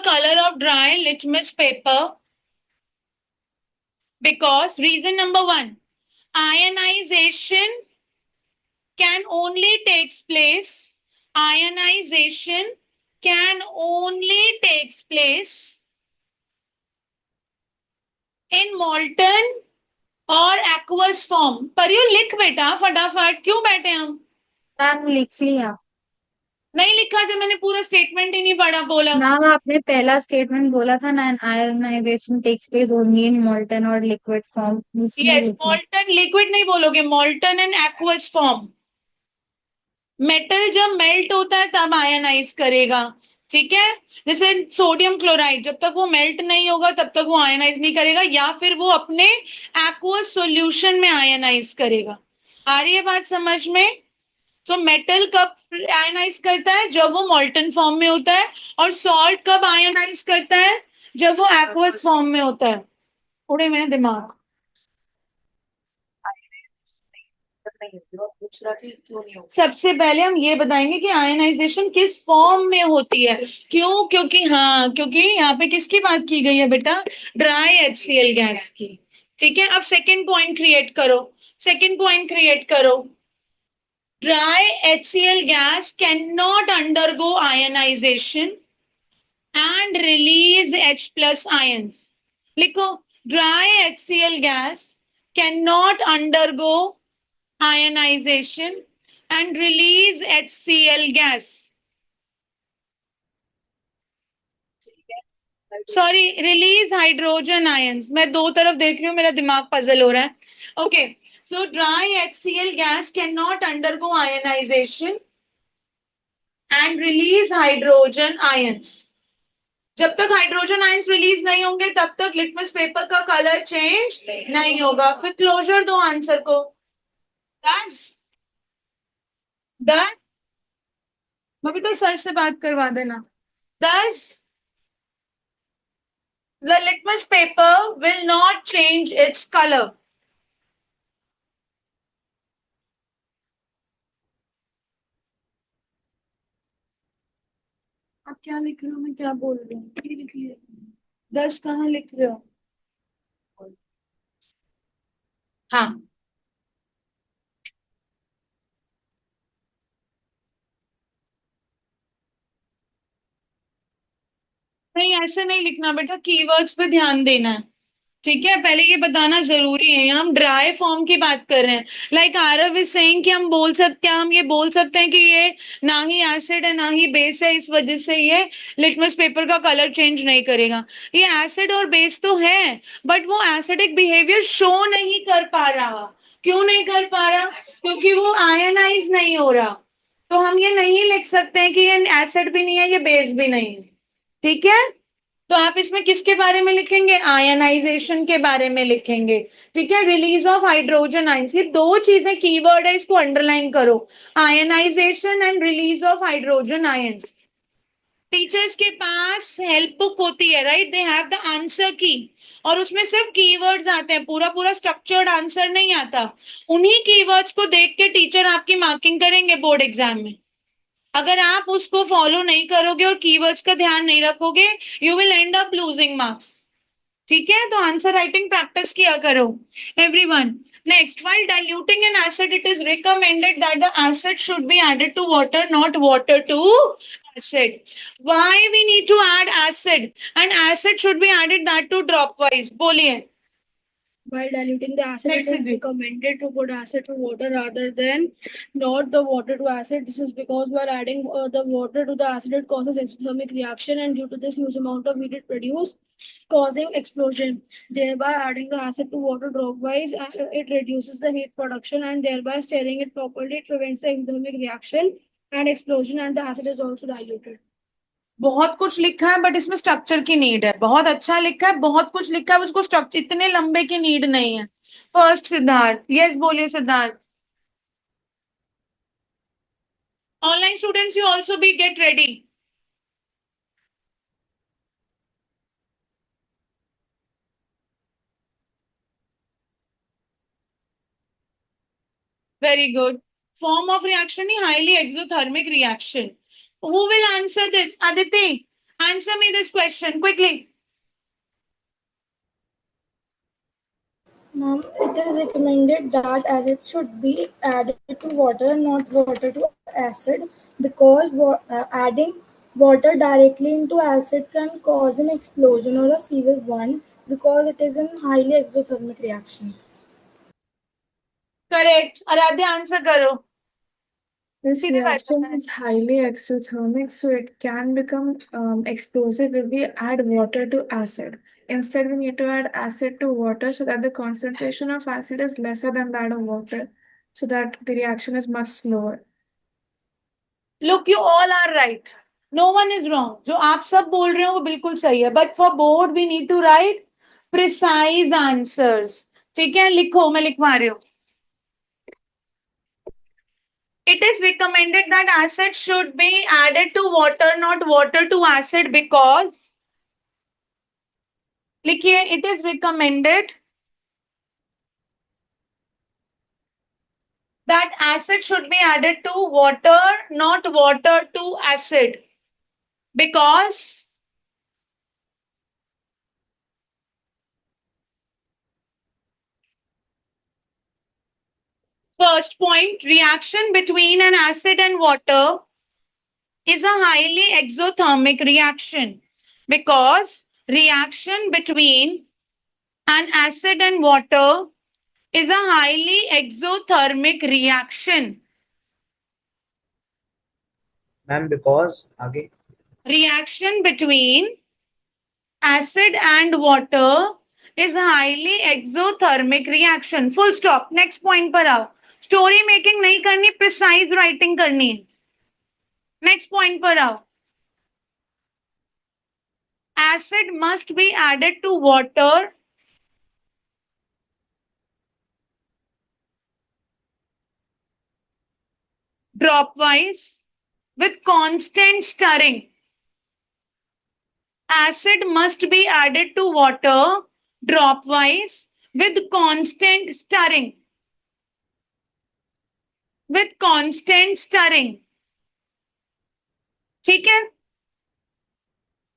Speaker 1: color of dry litmus paper because reason number 1, ionization can only takes place ionization can only takes place in molten और aqueous form। पर यू लिख बेटा फटाफट, क्यों बैठे हम?
Speaker 2: मैम लिख लिया।
Speaker 1: नहीं लिखा जब मैंने पूरा स्टेटमेंट ही नहीं पढ़ा बोला।
Speaker 2: मैम आपने पहला स्टेटमेंट बोला था ना, ionisation takes place only in molten और लिक्विड फॉर्म, उसमें
Speaker 1: यस,
Speaker 2: लिखा।
Speaker 1: मॉल्टन लिक्विड नहीं बोलोगे, molten and aqueous form. Metal जब मेल्ट होता है तब आयनाइज करेगा, ठीक है। जैसे सोडियम क्लोराइड, जब तक वो मेल्ट नहीं होगा तब तक वो आयनाइज नहीं करेगा, या फिर वो अपने एक्वस सॉल्यूशन में आयनाइज करेगा। आ रही है बात समझ में? तो मेटल कब आयनाइज करता है? जब वो मॉल्टन फॉर्म में होता है। और सॉल्ट कब आयनाइज करता है? जब वो एक्वस फॉर्म में होता है। उड़े मेरे दिमाग। सबसे पहले हम ये बताएंगे कि आयनाइजेशन किस फॉर्म में होती है। क्यों? क्योंकि यहाँ पे किसकी बात की गई है बेटा? ड्राई HCl गैस की। ठीक है, अब सेकेंड पॉइंट क्रिएट करो। Dry HCl gas cannot undergo ionization and release H plus ions. लिखो, dry HCl gas cannot undergo ionization and release HCl gas. Sorry, release hydrogen ions. मैं दो तरफ देख रही हूँ, मेरा दिमाग पजल हो रहा है। Okay, so dry HCl gas can not undergo ionisation and release hydrogen ions. जब तक हाइड्रोजन आयंस रिलीज नहीं होंगे तब तक लिटमस पेपर का कलर चेंज नहीं होगा। फिर क्लोजर दो आंसर को। 10 बबीता सर से बात करवा देना। 10 the litmus paper will not change its color. आप क्या लिख रहे हो? मैं क्या बोल रही हूँ? क्या लिख रही 10 कहाँ लिख रहे हो? हाँ, नहीं ऐसे नहीं लिखना बेटा, कीवर्ड्स पे ध्यान देना है। ठीक है, पहले ये बताना जरूरी है, हम ड्राई फॉर्म की बात कर रहे हैं। लाइक आरव इज सेइंग कि हम ये बोल सकते हैं कि ये ना ही एसिड है ना ही बेस है, इस वजह से ये लिटमस पेपर का कलर चेंज नहीं करेगा। ये एसिड और बेस तो है, बट वो एसिडिक बिहेवियर शो नहीं कर पा रहा। क्यों नहीं कर पा रहा? क्योंकि वो आयनाइज नहीं हो रहा। तो हम ये नहीं लिख सकते हैं कि ये एसिड भी नहीं है, ये बेस भी नहीं है। ठीक है, तो आप इसमें किसके बारे में लिखेंगे? आयनाइजेशन के बारे में लिखेंगे। ठीक है, रिलीज ऑफ हाइड्रोजन आयंस, ये दो चीजें कीवर्ड है, इसको अंडरलाइन करो। Ionisation and release of hydrogen ions. Teachers के पास हेल्प बुक होती है, right? They have the answer key, और उसमें सिर्फ कीवर्ड्स आते हैं, पूरा पूरा स्ट्रक्चर्ड आंसर नहीं आता। उन्हीं कीवर्ड्स को देख के टीचर आपकी मार्किंग करेंगे बोर्ड एग्जाम में। अगर आप उसको फॉलो नहीं करोगे और कीवर्ड्स का ध्यान नहीं रखोगे, you will and up losing marks. ठीक है, तो आंसर राइटिंग प्रैक्टिस किया करो everyone. Next, while diluting an acid, it is recommended that the acid should be added to water, not water to acid. Why we need to add acid? And acid should be added that to dropwise. बोलिए।
Speaker 3: While diluting the acid,
Speaker 1: Next
Speaker 3: it is
Speaker 1: is it.
Speaker 3: recommended to put acid to water rather than not the water to acid. This is because while adding the water to the acid, it causes exothermic reaction, and due to this huge amount of heat it produces, causing explosion. Thereby, adding the acid to water dropwise, it reduces the heat production, and thereby stirring it properly, it prevents the exothermic reaction and explosion, and the acid is also diluted.
Speaker 1: बहुत कुछ लिखा है, बट इसमें स्ट्रक्चर की नीड है। बहुत अच्छा लिखा है, बहुत कुछ लिखा है, उसको स्ट्रक्चर इतने लंबे की नीड नहीं है। फर्स्ट सिद्धार्थ, यस बोलिए Siddharth. Online students, you also be get ready. Very good. Form of reaction is highly exothermic reaction. Who will answer this? Aditi, answer me this question quickly.
Speaker 6: It is recommended that acid should be added to water, not water to acid, because adding water directly into acid can cause an explosion or a severe one because it is a highly exothermic reaction.
Speaker 1: Correct. Aradhya, answer karo.
Speaker 4: This
Speaker 1: सीधे बैठ
Speaker 4: reaction
Speaker 1: जाना है.
Speaker 4: is highly exothermic, so it can become explosive if we add water to acid. Instead, we need to add acid to water so that the concentration of acid is lesser than that of water, so that the reaction is much slower.
Speaker 1: Look, you all are right. No one is wrong. जो आप सब बोल रहे हो वो बिल्कुल सही है. But for board we need to write precise answers. ठीक है, लिखो, मैं लिखवा रही हूँ. It is recommended that acid should be added to water, not water to acid, because लिखिए, it is recommended that acid should be added to water, not water to acid, because first point, reaction between an acid and water is a highly exothermic reaction, because reaction between an acid and water is a highly exothermic reaction.
Speaker 5: Ma'am, because आगे
Speaker 1: Reaction between acid and water is a highly exothermic reaction. Full stop. Next point पर आओ. Story making नहीं करनी, precise writing करनी है. Next point पर आओ. Acid must be added to water dropwise with constant stirring. Acid must be added to water dropwise with constant stirring. With constant stirring. ठीक है?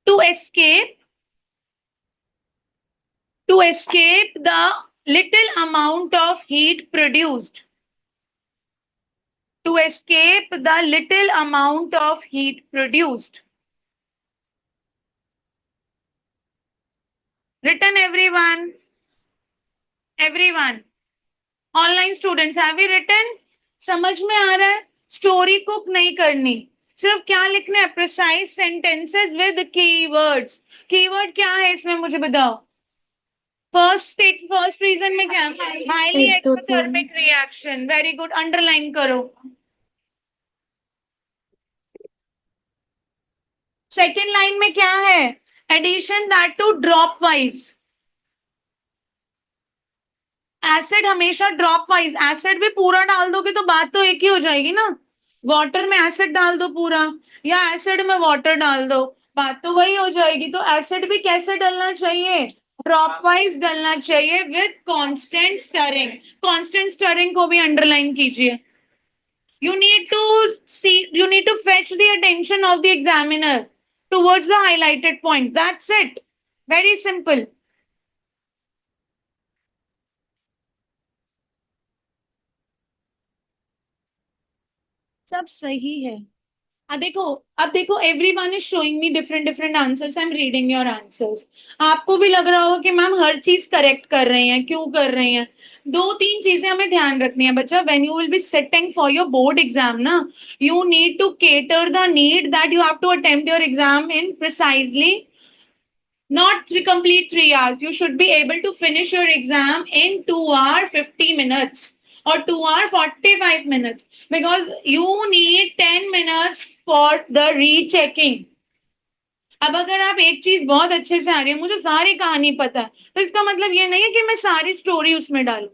Speaker 1: To escape the little amount of heat produced. To escape the little amount of heat produced. Written everyone. Everyone. Online students, have you written? समझ में आ रहा है? Story कुक नहीं करनी. सिर्फ क्या लिखना है? Precise sentences with keywords. Keyword क्या है इसमें मुझे बताओ. First reason में क्या? Highly exothermic reaction. Very good. Underline करो. Second line में क्या है? Addition that to drop wise. Acid हमेशा ड्रॉप वाइज. एसिड भी पूरा डाल दोगे तो बात तो एक ही हो जाएगी ना. वाटर में एसिड डाल दो पूरा या एसिड में वाटर डाल दो, बात तो वही हो जाएगी. तो एसिड भी कैसे डलना चाहिए? ड्रॉप वाइज डलना चाहिए with constant stirring. Constant stirring को भी अंडरलाइन कीजिए. You need to fetch the attention of the examiner towards the highlighted points. That's it. Very simple. सब सही है. अब देखो everyone is showing me different answers. I am reading your answers. आपको भी लग रहा होगा कि मैम हर चीज करेक्ट कर रहे हैं. क्यों कर रहे हैं? 2-3 चीजें हमें ध्यान रखनी है बच्चा. When you will be sitting for your board exam ना, you need to cater the need that you have to attempt your exam in precisely. Not to complete 3 hours. You should be able to finish your exam in 2 hours 50 minutes or 2 hours 45 minutes, because you need 10 minutes for the rechecking. अब अगर आप एक चीज बहुत अच्छे से आ रही है, मुझे सारी कहानी पता है, तो इसका मतलब ये नहीं है कि मैं सारी स्टोरी उसमें डालू.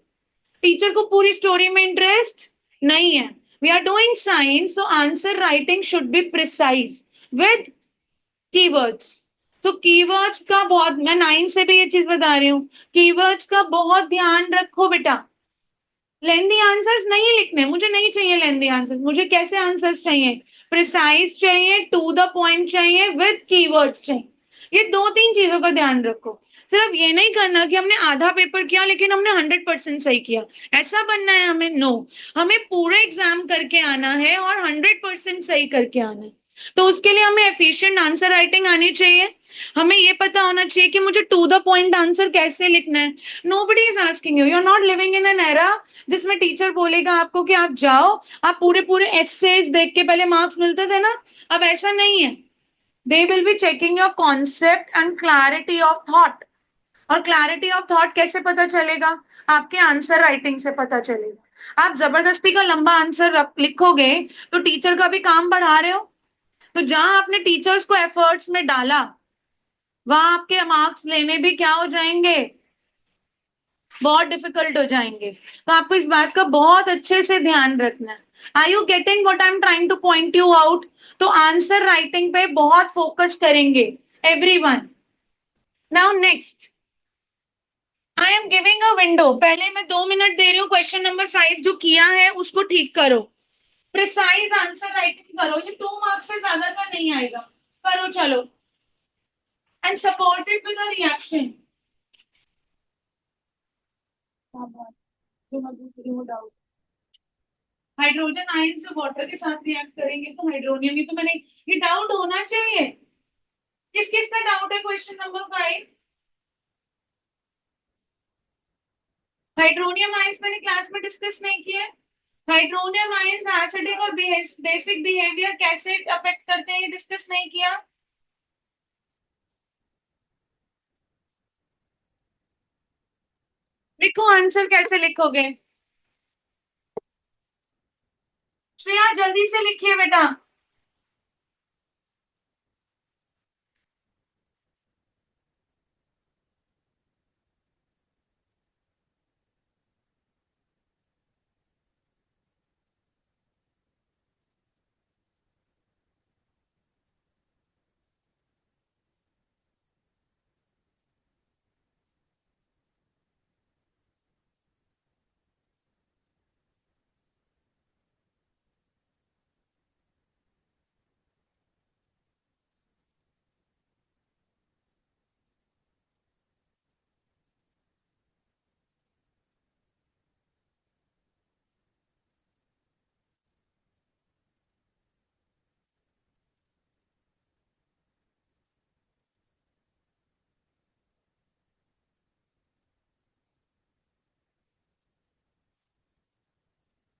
Speaker 1: टीचर को पूरी स्टोरी में इंटरेस्ट नहीं है. We are doing science, so answer writing should be precise with keywords. तो कीवर्ड्स का बहुत, मैं 9 से भी ये चीज बता रही हूँ, कीवर्ड्स का बहुत ध्यान रखो बेटा. लेंदी आंसर्स नहीं लिखने, मुझे नहीं चाहिए लेंदी आंसर्स। मुझे कैसे आंसर्स चाहिए? प्रिसाइज चाहिए, टू द पॉइंट चाहिए, विद कीवर्ड्स चाहिए। ये 2-3 चीजों का ध्यान रखो। सिर्फ ये नहीं करना कि हमने आधा पेपर किया लेकिन हमने 100% सही किया, ऐसा बनना है हमें? नो, हमें पूरे एग्जाम करके आना है और 100% सही करके आना है। तो उसके लिए हमें एफिशिएंट आंसर राइटिंग आनी चाहिए। हमें ये पता होना चाहिए कि मुझे टू द पॉइंट आंसर कैसे लिखना है। Nobody is asking you are not living in an era जिसमें टीचर बोलेगा आपको कि आप जाओ, आप पूरे पूरे एसेज देख के, पहले मार्क्स मिलते थे ना, अब ऐसा नहीं है। They will be checking your concept and clarity of thought. और क्लैरिटी ऑफ थॉट कैसे पता चलेगा? आपके आंसर राइटिंग से पता चलेगा। आप जबरदस्ती का लंबा आंसर लिखोगे तो टीचर का भी काम बढ़ा रहे हो। तो जहां आपने टीचर्स को एफर्ट्स में डाला, वहां आपके मार्क्स लेने भी क्या हो जाएंगे? बहुत डिफिकल्ट हो जाएंगे। तो आपको इस बात का बहुत अच्छे से ध्यान रखना है। Are you getting what I am trying to point you out? तो आंसर राइटिंग पे बहुत फोकस करेंगे everyone. Now next, I am giving a window. पहले मैं 2 मिनट दे रही हूँ, क्वेश्चन नंबर 5 जो किया है उसको ठीक करो, प्रिसाइज आंसर राइटिंग करो। ये 2 मार्क्स से ज्यादा का नहीं आएगा, करो चलो। And supported with a reaction. Hydrogen ion से वाटर के साथ रिएक्ट करेंगे तो हाइड्रोनियम, ये तो मैंने, ये डाउट होना चाहिए। किस किस का डाउट है क्वेश्चन नंबर 5? हाइड्रोनियम आयंस मैंने क्लास में डिस्कस नहीं किया। हाइड्रोनियम आयंस एसिडिक और बेसिक बिहेवियर कैसे अफेक्ट करते हैं, ये डिस्कस नहीं किया। लिखो आंसर, कैसे लिखोगे? श्रेया जल्दी से लिखिए बेटा।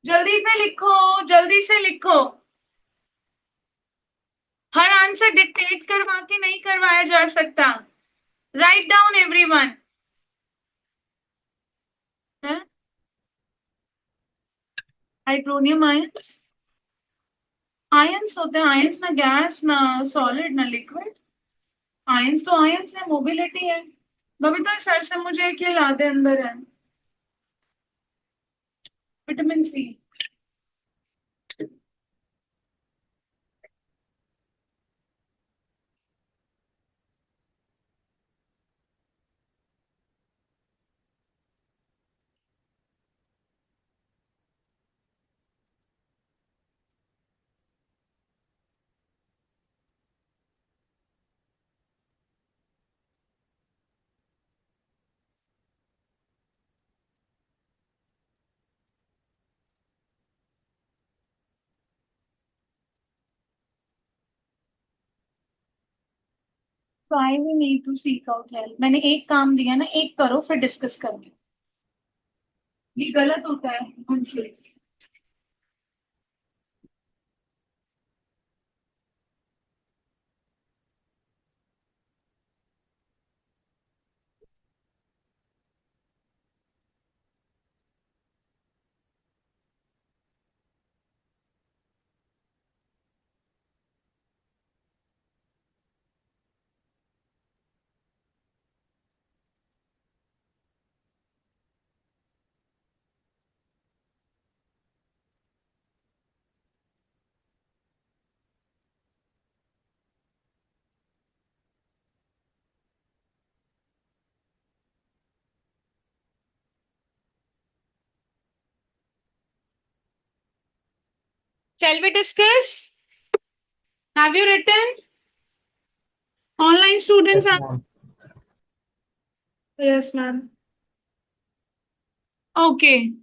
Speaker 1: जल्दी से लिखो, जल्दी से लिखो। हर आंसर डिक्टेट करवा के नहीं करवाया जा सकता। Write down everyone. Hydronium ions, ions होते हैं। आयंस ना गैस, ना सॉलिड, ना लिक्विड। आयंस तो आयंस है, मोबिलिटी है। बबीता सर से मुझे एक ये याद है अंदर है, vitamin C. Try we need to seek out help. मैंने एक काम दिया ना, एक करो फिर डिस्कस करेंगे। ये गलत होता है हमसे। Shall we discuss? Have you written? Online students
Speaker 5: Yes,
Speaker 1: have.
Speaker 5: ma'am.
Speaker 4: Yes, ma'am.
Speaker 1: Okay.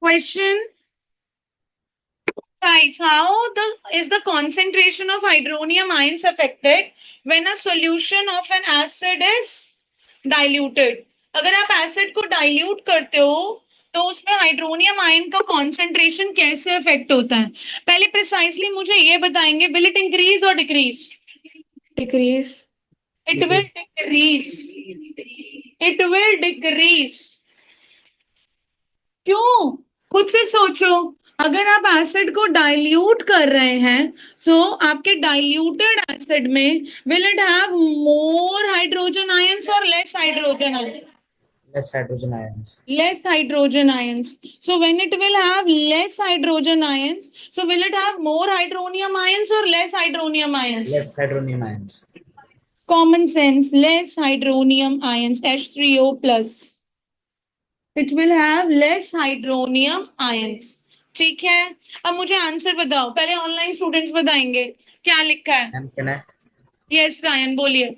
Speaker 1: Question 5. How is the concentration of hydronium ions affected when a solution of an acid is diluted? अगर आप एसिड को डाइल्यूट करते हो तो उसमें हाइड्रोनियम आयन का कॉन्सेंट्रेशन कैसे अफेक्ट होता है? पहले प्रिसाइजली मुझे ये बताएंगे, विल इट इंक्रीज और decrease?
Speaker 4: Decrease.
Speaker 1: It will decrease. It will decrease. क्यों? खुद से सोचो, अगर आप एसिड को डाइल्यूट कर रहे हैं तो आपके डाइल्यूटेड एसिड में will it have more hydrogen ions और less hydrogen ions?
Speaker 5: Less hydrogen ions.
Speaker 1: Less hydrogen ions. So when it will have less hydrogen ions, so will it have more hydronium ions or less hydronium ions?
Speaker 5: Less hydronium ions.
Speaker 1: Common sense, less hydronium ions, H3O plus. It will have less hydronium ions. ठीक है, अब मुझे आंसर बताओ, पहले ऑनलाइन स्टूडेंट्स बताएंगे क्या लिखा है.
Speaker 5: Ma'am, can I?
Speaker 1: Yes Ryan बोलिए.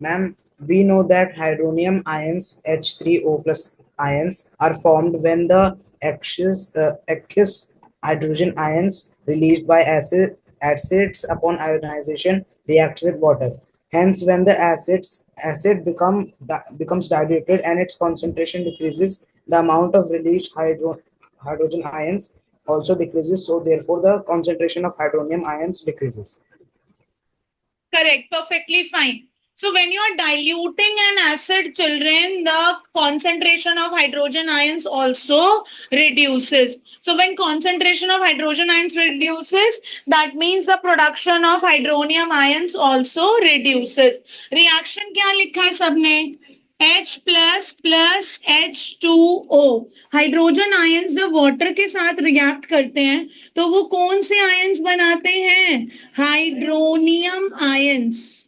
Speaker 5: Ma'am, we know that hydronium ions, H3O plus ions, are formed when the aqueous hydrogen ions released by acids upon ionization react with water. Hence, when the acid becomes diluted and its concentration decreases, the amount of released hydrogen ions also decreases. So, therefore, the concentration of hydronium ions decreases.
Speaker 1: Correct, perfectly fine. So when you are diluting an acid, children, the concentration of hydrogen ions also reduces. So when concentration of hydrogen ions reduces, that means the production of hydronium ions also reduces. Reaction क्या लिखा है सबने? H plus plus H2O. Hydrogen ions जब वाटर के साथ रिएक्ट करते हैं तो वो कौन से आयंस बनाते हैं? Hydronium ions.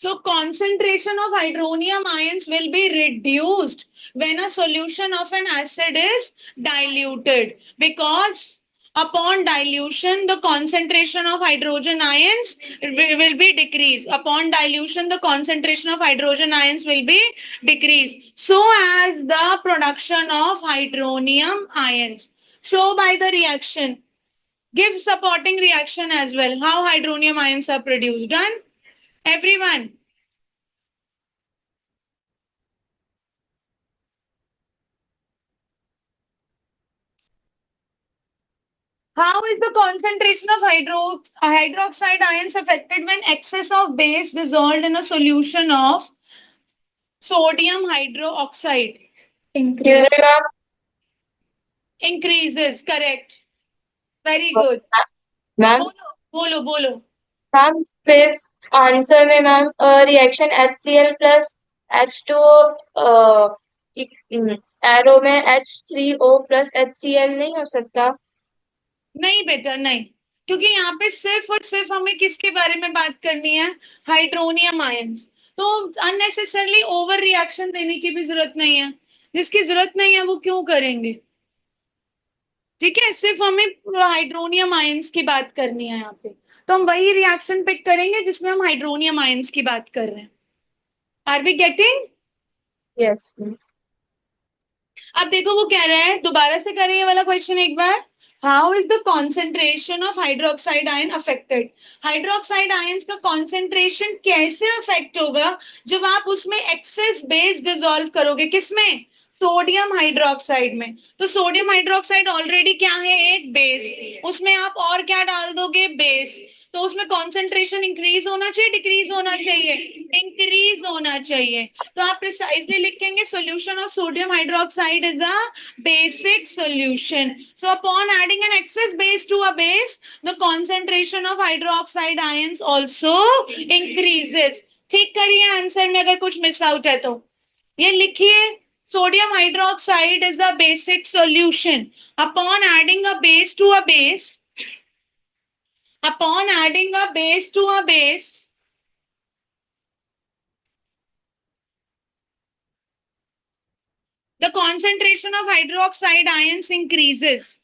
Speaker 1: So concentration of hydronium ions will be reduced when a solution of an acid is diluted, because upon dilution the concentration of hydrogen ions will be decreased. Upon dilution the concentration of hydrogen ions will be decreased. So as the production of hydronium ions. Show by the reaction. Give supporting reaction as well. How hydronium ions are produced. Done? Everyone. How is the concentration of hydroxide ions affected when excess of base dissolved in a solution of sodium hydroxide?
Speaker 4: Increase.
Speaker 1: Increases, correct. Very good.
Speaker 7: Ma'am
Speaker 1: बोलो.
Speaker 7: मैम फिफ्थ आंसर में ma'am reaction HCl plus H2O arrow में H3O प्लस HCl नहीं हो सकता?
Speaker 1: नहीं बेटा नहीं, क्योंकि यहाँ पे सिर्फ और सिर्फ हमें किसके बारे में बात करनी है? Hydronium ions. तो अननेसेसरली ओवर रिएक्शन देने की भी जरूरत नहीं है. जिसकी जरूरत नहीं है वो क्यों करेंगे? ठीक है, सिर्फ हमें हाइड्रोनियम आयंस की बात करनी है यहाँ पे, तो हम वही रिएक्शन पिक करेंगे जिसमें हम हाइड्रोनियम आयंस की बात कर रहे हैं. Are we getting?
Speaker 7: यस.
Speaker 1: अब देखो वो कह रहा है, दोबारा से करें ये वाला क्वेश्चन एक बार. How is the concentration of hydroxide ion affected? Hydroxide ions का कॉन्सेंट्रेशन कैसे अफेक्ट होगा जब आप उसमें एक्सेस बेस डिसॉल्व करोगे? किसमें? सोडियम हाइड्रोक्साइड में. तो सोडियम हाइड्रोक्साइड ऑलरेडी क्या है? एक बेस. उसमें आप और क्या डाल दोगे? बेस. तो उसमें कॉन्सेंट्रेशन इंक्रीज होना चाहिए, डिक्रीज होना चाहिए? इंक्रीज होना चाहिए. तो आप प्रिसाइजली लिखेंगे solution of sodium hydroxide is a basic solution. So upon adding an excess base to a base, the concentration of hydroxide ions also increases. ठीक करिए आंसर में अगर कुछ मिस आउट है तो. ये लिखिए Sodium hydroxide is the basic solution. Upon adding a base to a base, the concentration of hydroxide ions increases.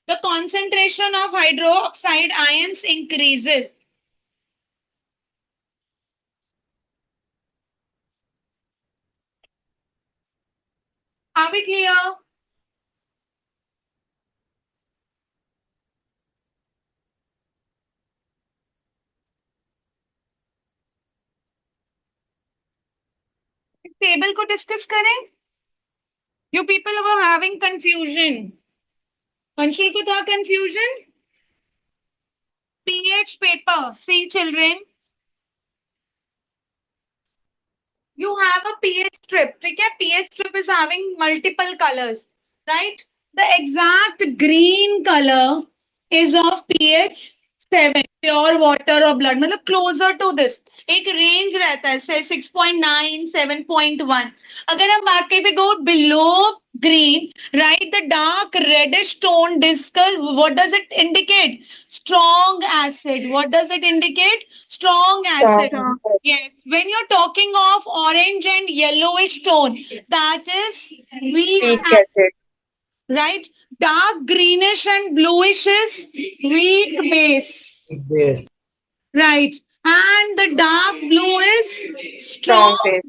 Speaker 1: The concentration of hydroxide ions increases. Are we clear? Table को डिस्कस करें. You people were having confusion. Anshul को था confusion? pH paper. See children. You have a pH strip. ठीक है? pH strip is having multiple colors, right? The exact green color is of pH 7, pure water or blood. मतलब closer to this. एक range रहता है, say 6.9, 7.1. अगर हम बात करें, if we go below green, right? The dark reddish tone discuss. What does it indicate? Strong acid. What does it indicate? Strong acid.
Speaker 7: Strong.
Speaker 1: Yes. When you're talking of orange and yellowish tone, that is weak
Speaker 7: Weak
Speaker 1: acid,
Speaker 7: acid.
Speaker 1: right? Dark greenish and bluish is weak base,
Speaker 5: Yes.
Speaker 1: right? And the dark blue is
Speaker 7: Strong
Speaker 1: strong
Speaker 7: base.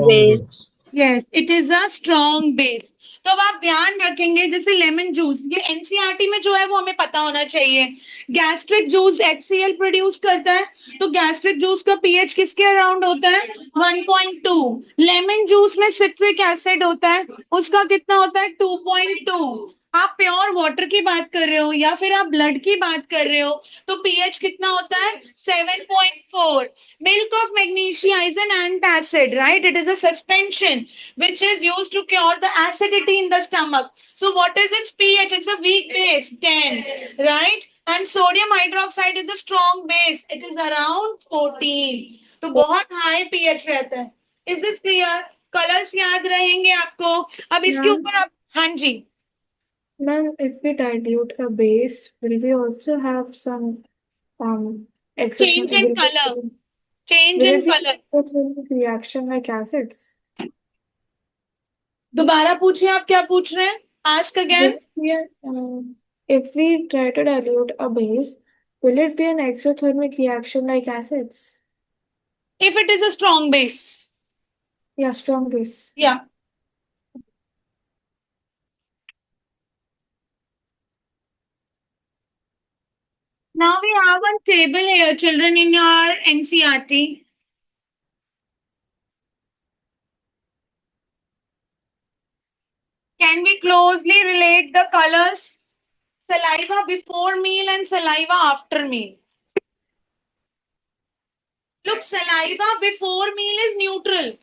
Speaker 1: base.
Speaker 5: Base.
Speaker 1: Yes, it is a strong base. तो अब आप ध्यान रखेंगे, जैसे लेमन जूस, ये एनसीईआरटी में जो है वो हमें पता होना चाहिए. गैस्ट्रिक जूस HCl प्रोड्यूस करता है, तो गैस्ट्रिक जूस का पीएच किसके अराउंड होता है? 1.2. लेमन जूस में सिट्रिक एसिड होता है, उसका कितना होता है? 2.2. आप प्योर वाटर की बात कर रहे हो या फिर आप ब्लड की बात कर रहे हो, तो पीएच कितना होता है? 7.4. Milk of magnesia is an antacid, right? It is a suspension which is used to cure the acidity in the stomach. So what is its pH? It's a weak base, 10, right? And sodium hydroxide is a strong base. It is around 14. तो बहुत high pH रहता है. Is this clear? Colors याद रहेंगे आपको. अब इसके
Speaker 4: Ma'am.
Speaker 1: ऊपर आप, हाँ जी.
Speaker 4: Ma'am, if we dilute a base, will we also have some
Speaker 1: Change in color. Change
Speaker 4: will
Speaker 1: in
Speaker 4: it be
Speaker 1: color.
Speaker 4: exothermic reaction like acids?
Speaker 1: दोबारा पूछिए, आप क्या पूछ रहे हैं? Ask again.
Speaker 4: If we try to dilute a base, will it be an exothermic reaction like acids?
Speaker 1: If it is a strong base.
Speaker 4: Yeah, strong base.
Speaker 1: Yeah. Now we have a table here, children, in your NCERT. Can we closely relate the colors? Saliva before meal and saliva after meal. Look, saliva before meal is neutral.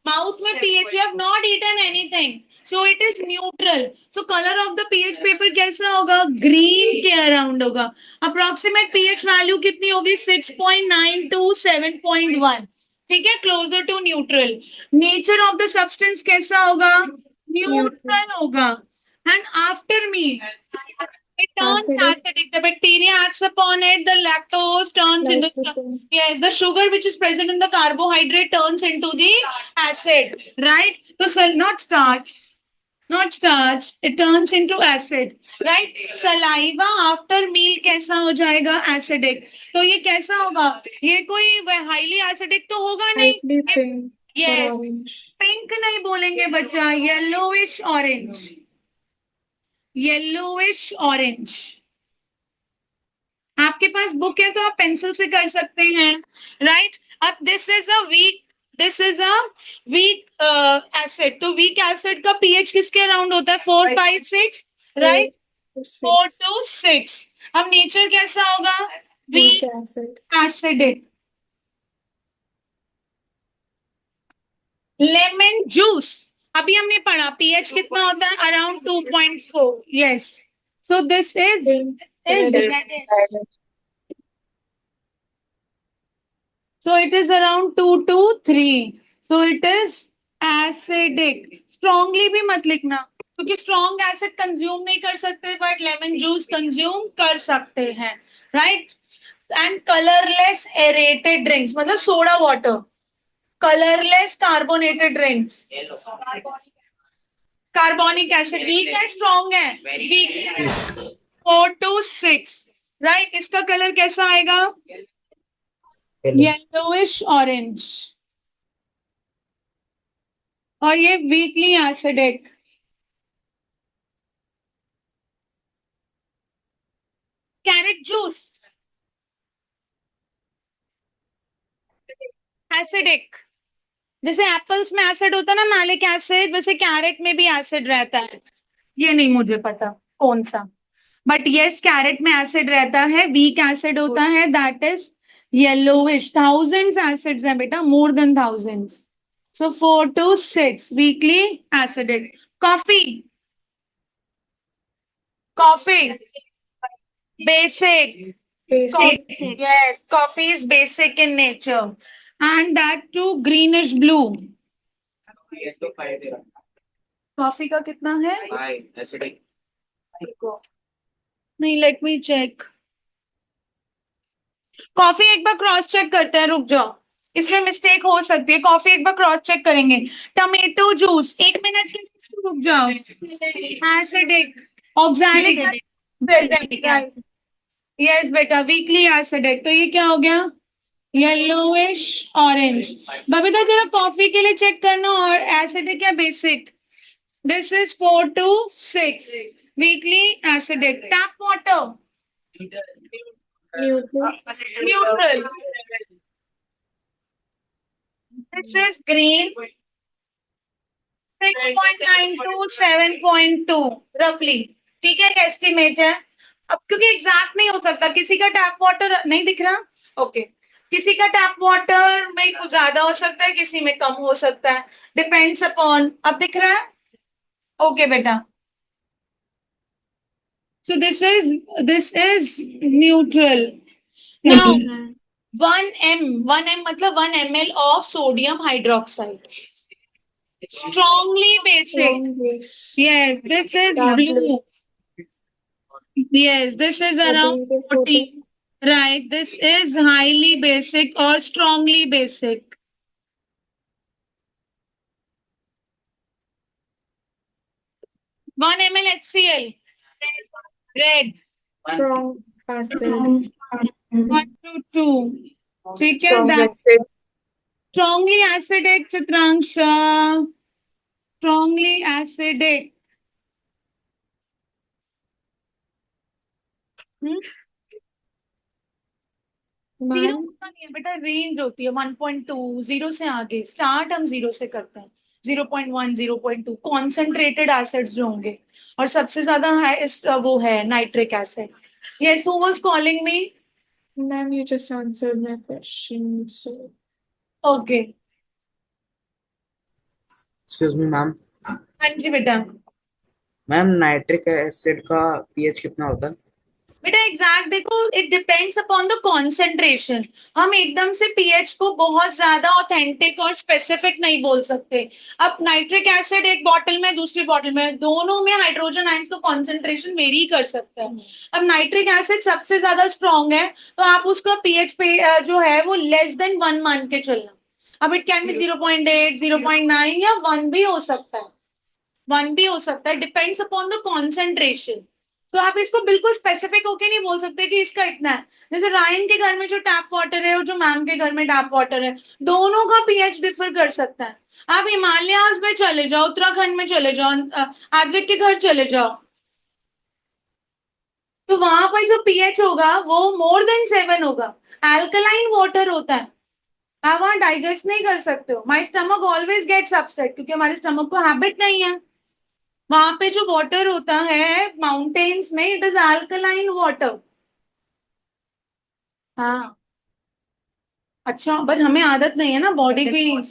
Speaker 1: Mouth में pH, you have not eaten anything. So it is neutral. So color of the pH paper कैसा होगा? Green के around होगा. Approximate pH value कितनी होगी? 6.9 to 7.1. ठीक है? Closer to neutral. Nature of the substance कैसा होगा? Neutral होगा. And after meal, it turns acidic. The bacteria acts upon it. The lactose turns into yes, the sugar which is present in the carbohydrate turns into the acid, right? So not starch, it turns into acid, right? Saliva after meal कैसा हो जाएगा? Acidic. तो ये कैसा होगा? ये कोई highly acidic तो होगा नहीं.
Speaker 4: Slightly pink or
Speaker 1: Yes,
Speaker 4: orange.
Speaker 1: pink नहीं बोलेंगे बच्चा, yellowish orange. Yellowish orange. आपके पास बुक है तो आप पेंसिल से कर सकते हैं, राइट? अब this is a weak acid. तो वीक एसिड का पीएच किसके अराउंड होता है? 4, 5, 6, राइट? 4 to 6. अब नेचर कैसा होगा? Weak
Speaker 4: acid.
Speaker 1: Acidic. Lemon juice अभी हमने पढ़ा, पीएच कितना होता है? Around 2.4. Yes. So this is reddish. So it is around 2 to 3. So it is acidic. Strongly भी मत लिखना, क्योंकि स्ट्रॉन्ग एसिड कंज्यूम नहीं कर सकते बट लेमन जूस कंज्यूम कर सकते हैं, right. And colourless aerated drinks मतलब soda water, colourless carbonated drinks, carbonic acid weak है स्ट्रॉन्ग है, वीक 4 to 6, राइट। इसका कलर कैसा आएगा? येलोइश ऑरेंज, और ये weakly acidic. Carrot juice acidic, जैसे एप्पल्स में एसिड होता है ना मैलिक एसिड, वैसे कैरेट में भी एसिड रहता है। ये नहीं मुझे पता कौन सा, बट यस कैरेट में एसिड रहता है, वीक एसिड होता है, that is yellowish. Thousands acids हैं बेटा, more than thousands. So 4 to 6 weakly acidic. Coffee, coffee basic. Coffee, yes, coffee is basic in nature, and that too greenish blue. Coffee का कितना है? नहीं, लेट मी चेक। कॉफी एक बार क्रॉस चेक करते हैं, रुक जाओ, इसमें मिस्टेक हो सकती है। कॉफी एक बार क्रॉस चेक करेंगे। टमेटो जूस, 1 मिनट के लिए रुक जाओ। एसिडिक, ऑक्सैलिक, यस बेटा, वीकली एसिडिक। तो ये क्या हो गया? Yellowish orange. बबीता जरा कॉफी के लिए चेक करना, और एसिडिक या basic. This is 4 to 6 weakly acidic. Tap water neutral, this is green 6.9 to 7.2 रफली, ठीक है, एस्टिमेट है। अब क्योंकि एग्जैक्ट नहीं हो सकता, किसी का टैप वाटर नहीं दिख रहा, ओके, किसी का टैप वाटर में कुछ ज्यादा हो सकता है, किसी में कम हो सकता है, डिपेंड्स अपॉन। अब दिख रहा है? ओके बेटा, so this is neutral. Now 1 m मतलब 1 ml of sodium hydroxide, strongly basic. Yes, this is blue. Yes, this is around 40. Right, this is highly basic or strongly basic. One ml HCl, red,
Speaker 4: Strong acid.
Speaker 1: 1 to 2. ठीक है, that strongly acidic, Chitransh, strongly acidic. Zero होता नहीं है बेटा, रेंज होती है 1.2, 0 से आगे स्टार्ट हम 0 से करते हैं, 0.1, 0.2 कॉन्सेंट्रेटेड एसिड्स जो होंगे, और सबसे ज्यादा वो है nitric acid. Yes, who was calling me?
Speaker 4: Ma'am, you just answered my question. So
Speaker 1: okay,
Speaker 5: excuse me ma'am.
Speaker 1: हाँ जी बेटा।
Speaker 5: मैम नाइट्रिक एसिड का पीएच कितना होता है?
Speaker 1: बेटा एग्जैक्ट देखो, it depends upon the concentration. हम एकदम से पीएच को बहुत ज्यादा ऑथेंटिक और स्पेसिफिक नहीं बोल सकते। अब नाइट्रिक एसिड एक बॉटल में, दूसरी बॉटल में, दोनों में हाइड्रोजन आयंस का कॉन्सेंट्रेशन वेरी कर सकता है। अब नाइट्रिक एसिड सबसे ज्यादा स्ट्रॉन्ग है, तो आप उसका पीएच पे जो है वो लेस देन 1 मान के चलना। अब इट कैन बी 0.8, 0.9 या 1 भी हो सकता है, 1 भी हो सकता है, डिपेंड्स अपॉन द कॉन्सेंट्रेशन। तो आप इसको बिल्कुल स्पेसिफिक होके नहीं बोल सकते कि इसका इतना है। जैसे रायन के घर में जो टैप वाटर है और जो मैम के घर में टैप वाटर है, दोनों का पीएच डिफर कर सकता है। आप हिमालयाज में चले जाओ, उत्तराखंड में चले जाओ, आद्विक के घर चले जाओ, तो वहां पर जो पीएच होगा वो मोर देन 7 होगा, एल्कलाइन वाटर होता है, आप वहां डाइजेस्ट नहीं कर सकते हो। My stomach always gets upset, क्योंकि हमारे स्टमक को हैबिट नहीं है। वहां पे जो वाटर होता है माउंटेन्स में, इट इज अल्कलाइन वाटर। हाँ, अच्छा, बट हमें आदत नहीं है ना, बॉडी की।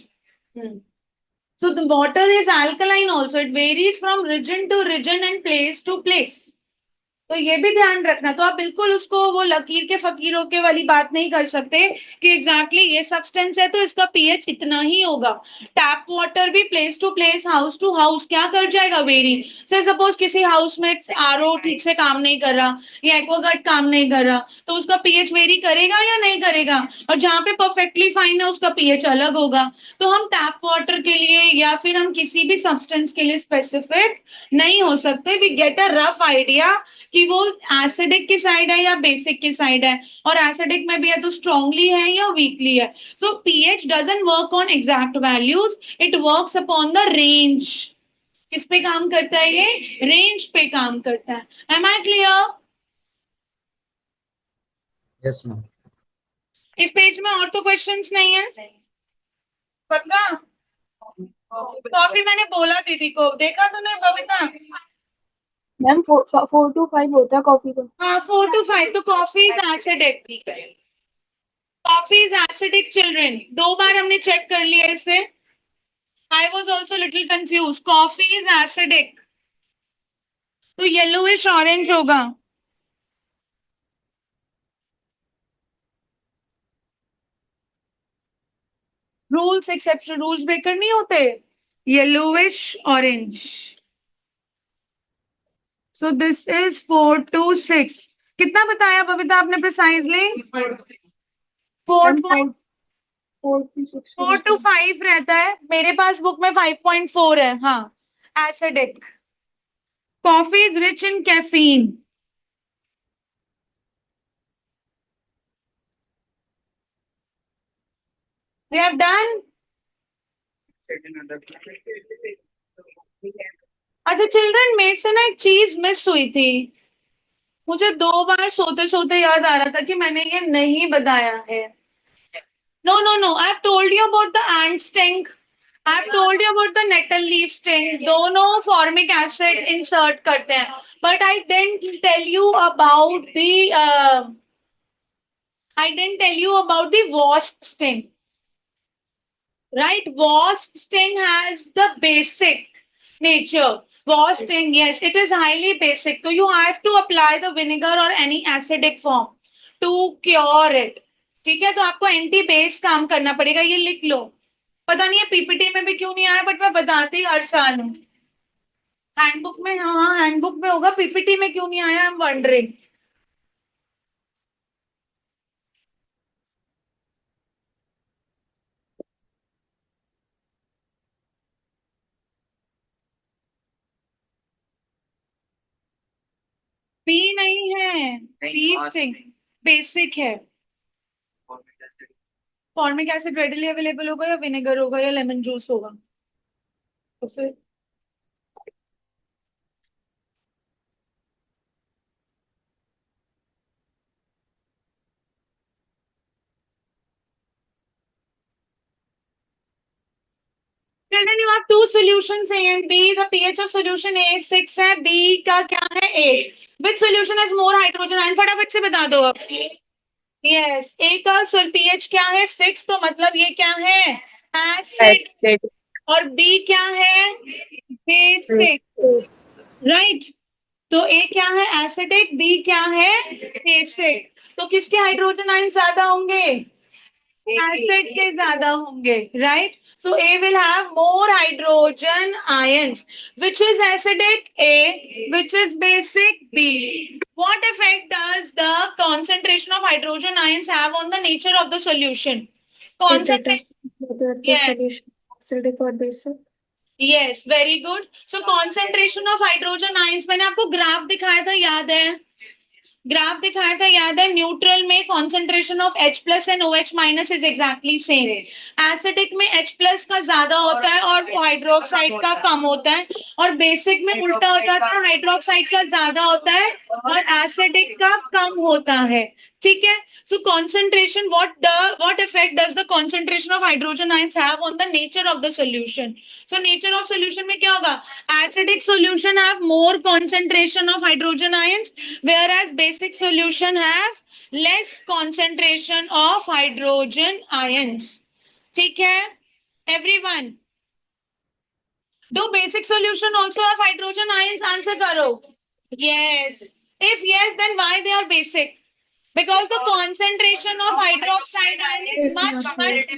Speaker 1: So the water is alkaline also, it varies from region to region and place to place. तो ये भी ध्यान रखना। तो आप बिल्कुल उसको वो लकीर के फकीरों के वाली बात नहीं कर सकते कि एग्जैक्टली ये सब्सटेंस है तो इसका पीएच इतना ही होगा। टैप वाटर भी place to place, house to house क्या कर जाएगा, वेरी। से सपोज किसी हाउस में आरओ ठीक से काम नहीं कर रहा या एक्वागार्ड काम नहीं कर रहा, तो उसका पीएच वेरी करेगा या नहीं करेगा, और जहाँ पे परफेक्टली फाइन है उसका पीएच अलग होगा। तो हम टैप वाटर के लिए या फिर हम किसी भी सब्सटेंस के लिए स्पेसिफिक नहीं हो सकते। We get a rough idea कि वो एसिडिक की साइड है या बेसिक की साइड है, और एसिडिक में भी है तो स्ट्रांगली है या वीकली है। सो pH doesn't work on exact values, it works upon the range. किस पे काम करता है ये, रेंज पे काम करता है। Am I clear?
Speaker 5: Yes, ma'am.
Speaker 1: इस पेज में और तो क्वेश्चंस नहीं है पक्का? कॉफी मैंने बोला दीदी को, देखा तूने बबीता?
Speaker 4: मैम 4 to 5 होता है कॉफी का।
Speaker 1: हाँ 4 to 5, तो coffee is acidic. Coffee is acidic children, 2 बार हमने चेक कर लिया इसे। I was also little confuse. Coffee is acidic तो येलोइश ऑरेंज होगा। रूल्स एक्सेप्शन, रूल्स ब्रेकर नहीं होते। Yellowish orange. So this is 4 to 6। कितना बताया बबीता आपने प्रिसाइजली? 4
Speaker 4: 4 to 6
Speaker 1: to 5 रहता है, मेरे पास बुक में 5.4 है। हाँ acidic. Coffee is rich in caffeine. We have done। अच्छा चिल्ड्रन, मेरे से ना एक चीज मिस हुई थी। मुझे 2 बार सोते सोते याद आ रहा था कि मैंने ये नहीं बताया है। No no no, I have told you about the ant sting, I have told you about the nettle leaf sting. दोनों फॉर्मिक एसिड इंसर्ट करते हैं, but I didn't tell you about the wasp sting. Right? Wasp sting has the basic nature. Wasp sting, yes, it is highly basic. So you have to apply the vinegar or any acidic form to cure it. ठीक है, तो आपको एंटी बेस काम करना पड़ेगा, ये लिख लो। पता नहीं है पीपीटी में भी क्यों नहीं आया, बट मैं बताती हर साल हूँ। हैंडबुक में, हाँ हैंडबुक में होगा, पीपीटी में क्यों नहीं आया, आई एम वंडरिंग। पी नहीं है, पी स्टिंग बेसिक है। फॉर्मिक एसिड रेडिली अवेलेबल होगा या विनेगर होगा या लेमन जूस होगा, तो फिर children you have two solutions A and B. The pH of solution A is 6 है, B का क्या है 8. Which solution has more hydrogen ion? फटाफट से बता दो अब। Yes, A का pH क्या है 6, तो मतलब ये क्या है एसिड,
Speaker 7: Acid.
Speaker 1: और B क्या है बेसिक। राइट, तो ए क्या है एसिडिक, बी क्या है बेसिक। तो किसके हाइड्रोजन आयन ज्यादा होंगे, एसिड के ज्यादा होंगे। Right, so A will have more hydrogen ions. Which is acidic? A. Which is basic? B. What effect does the concentration of hydrogen ions have on the nature of the solution? Concentration.
Speaker 4: whether the
Speaker 1: Yes.
Speaker 4: solution is acidic or basic.
Speaker 1: Yes, very good. So concentration of hydrogen ions, मैंने आपको ग्राफ दिखाया था, याद है? ग्राफ दिखाया था, याद है? न्यूट्रल में concentration of H plus and OH minus is exactly same. Acidic में H प्लस का ज्यादा होता है और हाइड्रोक्साइड का कम होता है, और बेसिक में उल्टा हो जाता है, हाइड्रोक्साइड का ज्यादा होता है और एसिडिक का कम होता है। ठीक है, so concentration, what effect does the concentration of hydrogen ions have on the nature of the solution? So nature of solution में क्या होगा, acidic solution have more concentration of hydrogen ions, whereas basic solution have less concentration of hydrogen ions. ठीक है everyone? Do basic solution also have hydrogen ions? Answer करो। Yes, If yes, then why they are basic? Because the concentration of hydroxide ion is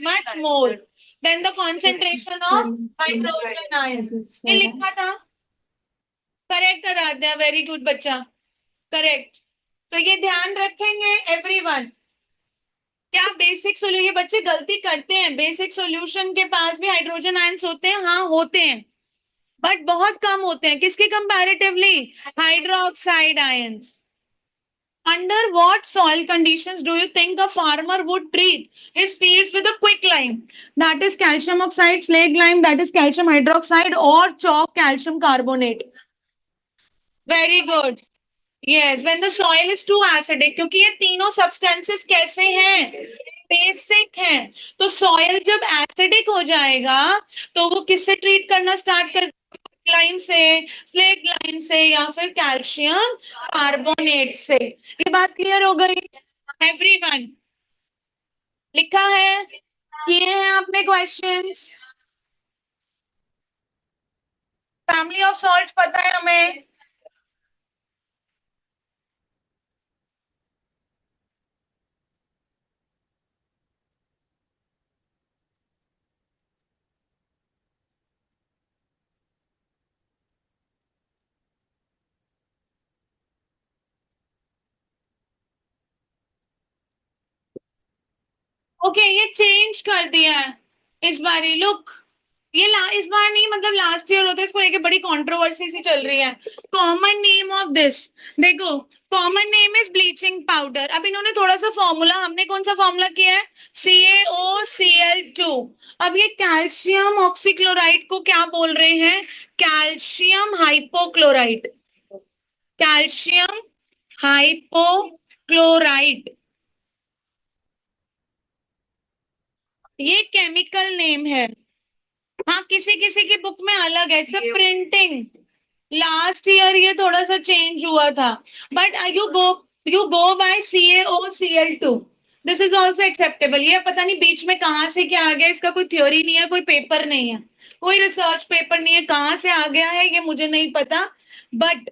Speaker 1: much more than the concentration of hydrogen ion. ये लिखा था? करेक्ट आराध्या, वेरी गुड बच्चा, करेक्ट. तो ये ध्यान रखेंगे एवरीवन. क्या बेसिक सोल्यूशन, ये बच्चे गलती करते हैं, बेसिक सॉल्यूशन के पास भी हाइड्रोजन आयंस होते हैं, हाँ होते हैं, बट बहुत कम होते हैं. किसके comparatively? Hydroxide ions. Under what soil conditions do you think a farmer would treat his fields with a quicklime? That is calcium oxide, slag lime, that is calcium hydroxide, or chalk calcium carbonate. Very good. Yes, when the soil is too acidic, क्योंकि ये तीनों substances कैसे हैं? बेसिक हैं. तो सॉइल जब एसिडिक हो जाएगा तो वो किससे ट्रीट करना स्टार्ट कर? लाइन से, स्लेग लाइन से, या फिर कैल्शियम कार्बोनेट से. ये बात क्लियर हो गई एवरीवन? लिखा है, किए हैं आपने क्वेश्चंस? फैमिली ऑफ सॉल्ट पता है हमें? ओके, ये चेंज कर दिया है इस बार. लुक, ये इस बार नहीं, मतलब लास्ट ईयर होता है, इसको लेके बड़ी कंट्रोवर्सी सी चल रही है. कॉमन नेम ऑफ दिस, देखो, common name is bleaching powder. अब इन्होंने थोड़ा सा फॉर्मूला, हमने कौन सा फॉर्मूला किया है? CaOCl2. अब ये कैल्शियम ऑक्सीक्लोराइड को क्या बोल रहे हैं? Calcium hypochlorite. कैल्शियम हाइपोक्लोराइड, ये केमिकल नेम है. हाँ, किसी किसी की बुक में अलग है, सब प्रिंटिंग. लास्ट ईयर ये थोड़ा सा चेंज हुआ था, but you go by CaOCl2. This is also acceptable. ये पता नहीं बीच में कहाँ से क्या आ गया, इसका कोई थ्योरी नहीं है, कोई पेपर नहीं है, कोई रिसर्च पेपर नहीं है, कहाँ से आ गया है ये मुझे नहीं पता, बट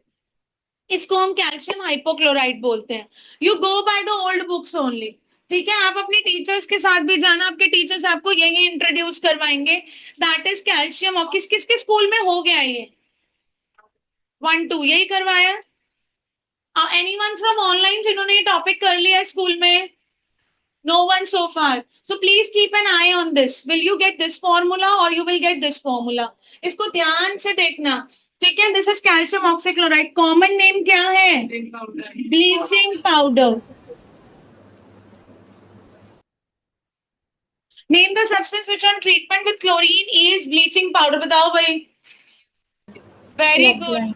Speaker 1: इसको हम कैल्शियम हाइपोक्लोराइड बोलते हैं. You go by the old books only. ठीक है, आप अपने टीचर्स के साथ भी जाना, आपके टीचर्स आपको यही इंट्रोड्यूस करवाएंगे. That is calcium. और किस किस के स्कूल में हो गया ये? 1-2 यही करवाया. एनीवन फ्रॉम ऑनलाइन जिन्होंने ये टॉपिक कर लिया है स्कूल में? No one so far. So please keep an eye on this. Will you get this formula or you will get this formula? इसको ध्यान से देखना. ठीक है, this is calcium oxychloride. Common name क्या है? Bleaching powder. Name the substance which on treatment with chlorine yields bleaching powder. बताओ भाई. Very good.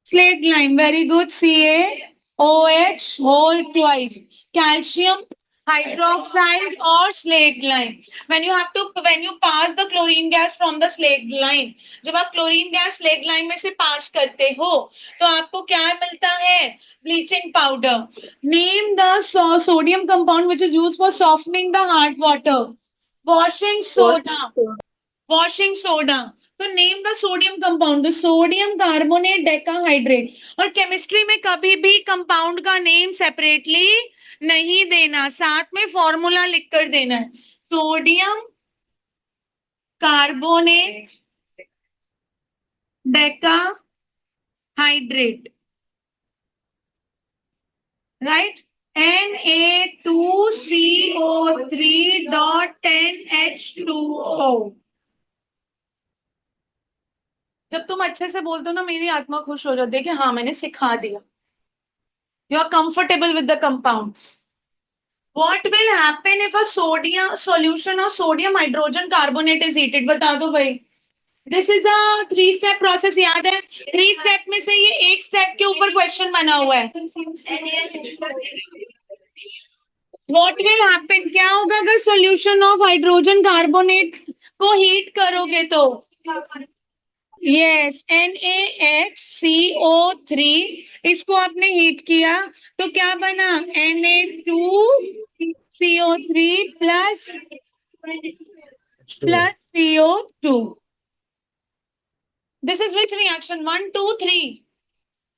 Speaker 1: Slate lime, very good. CaOH whole twice. Calcium hydroxide or slate lime. When you pass the chlorine gas from the slate lime, जब आप क्लोरीन गैस slate lime में से पास करते हो तो आपको क्या मिलता है? Bleaching powder. Name the sodium compound which is used for softening the hard water. Washing soda. Washing soda. तो name the sodium compound. Sodium carbonate decahydrate. और केमिस्ट्री में कभी भी कंपाउंड का नेम सेपरेटली नहीं देना, साथ में फॉर्मूला लिखकर देना है. Sodium carbonate decahydrate, right? Na2CO3.10H2O. जब तुम अच्छे से बोलते हो ना, मेरी आत्मा खुश हो जाती है कि हाँ मैंने सिखा दिया. You are comfortable with the compounds. What will happen if a sodium solution of sodium hydrogen carbonate is heated? बता दो भाई. This is a 3-step process. याद है? 3 स्टेप में से ये एक स्टेप के ऊपर क्वेश्चन बना हुआ है. What will happen? क्या होगा अगर solution of hydrogen carbonate को हीट करोगे तो? Yes, NaHCO3, इसको आपने हीट किया तो क्या बना? Na2CO3 plus CO2. This is which reaction? 1, 2, 3.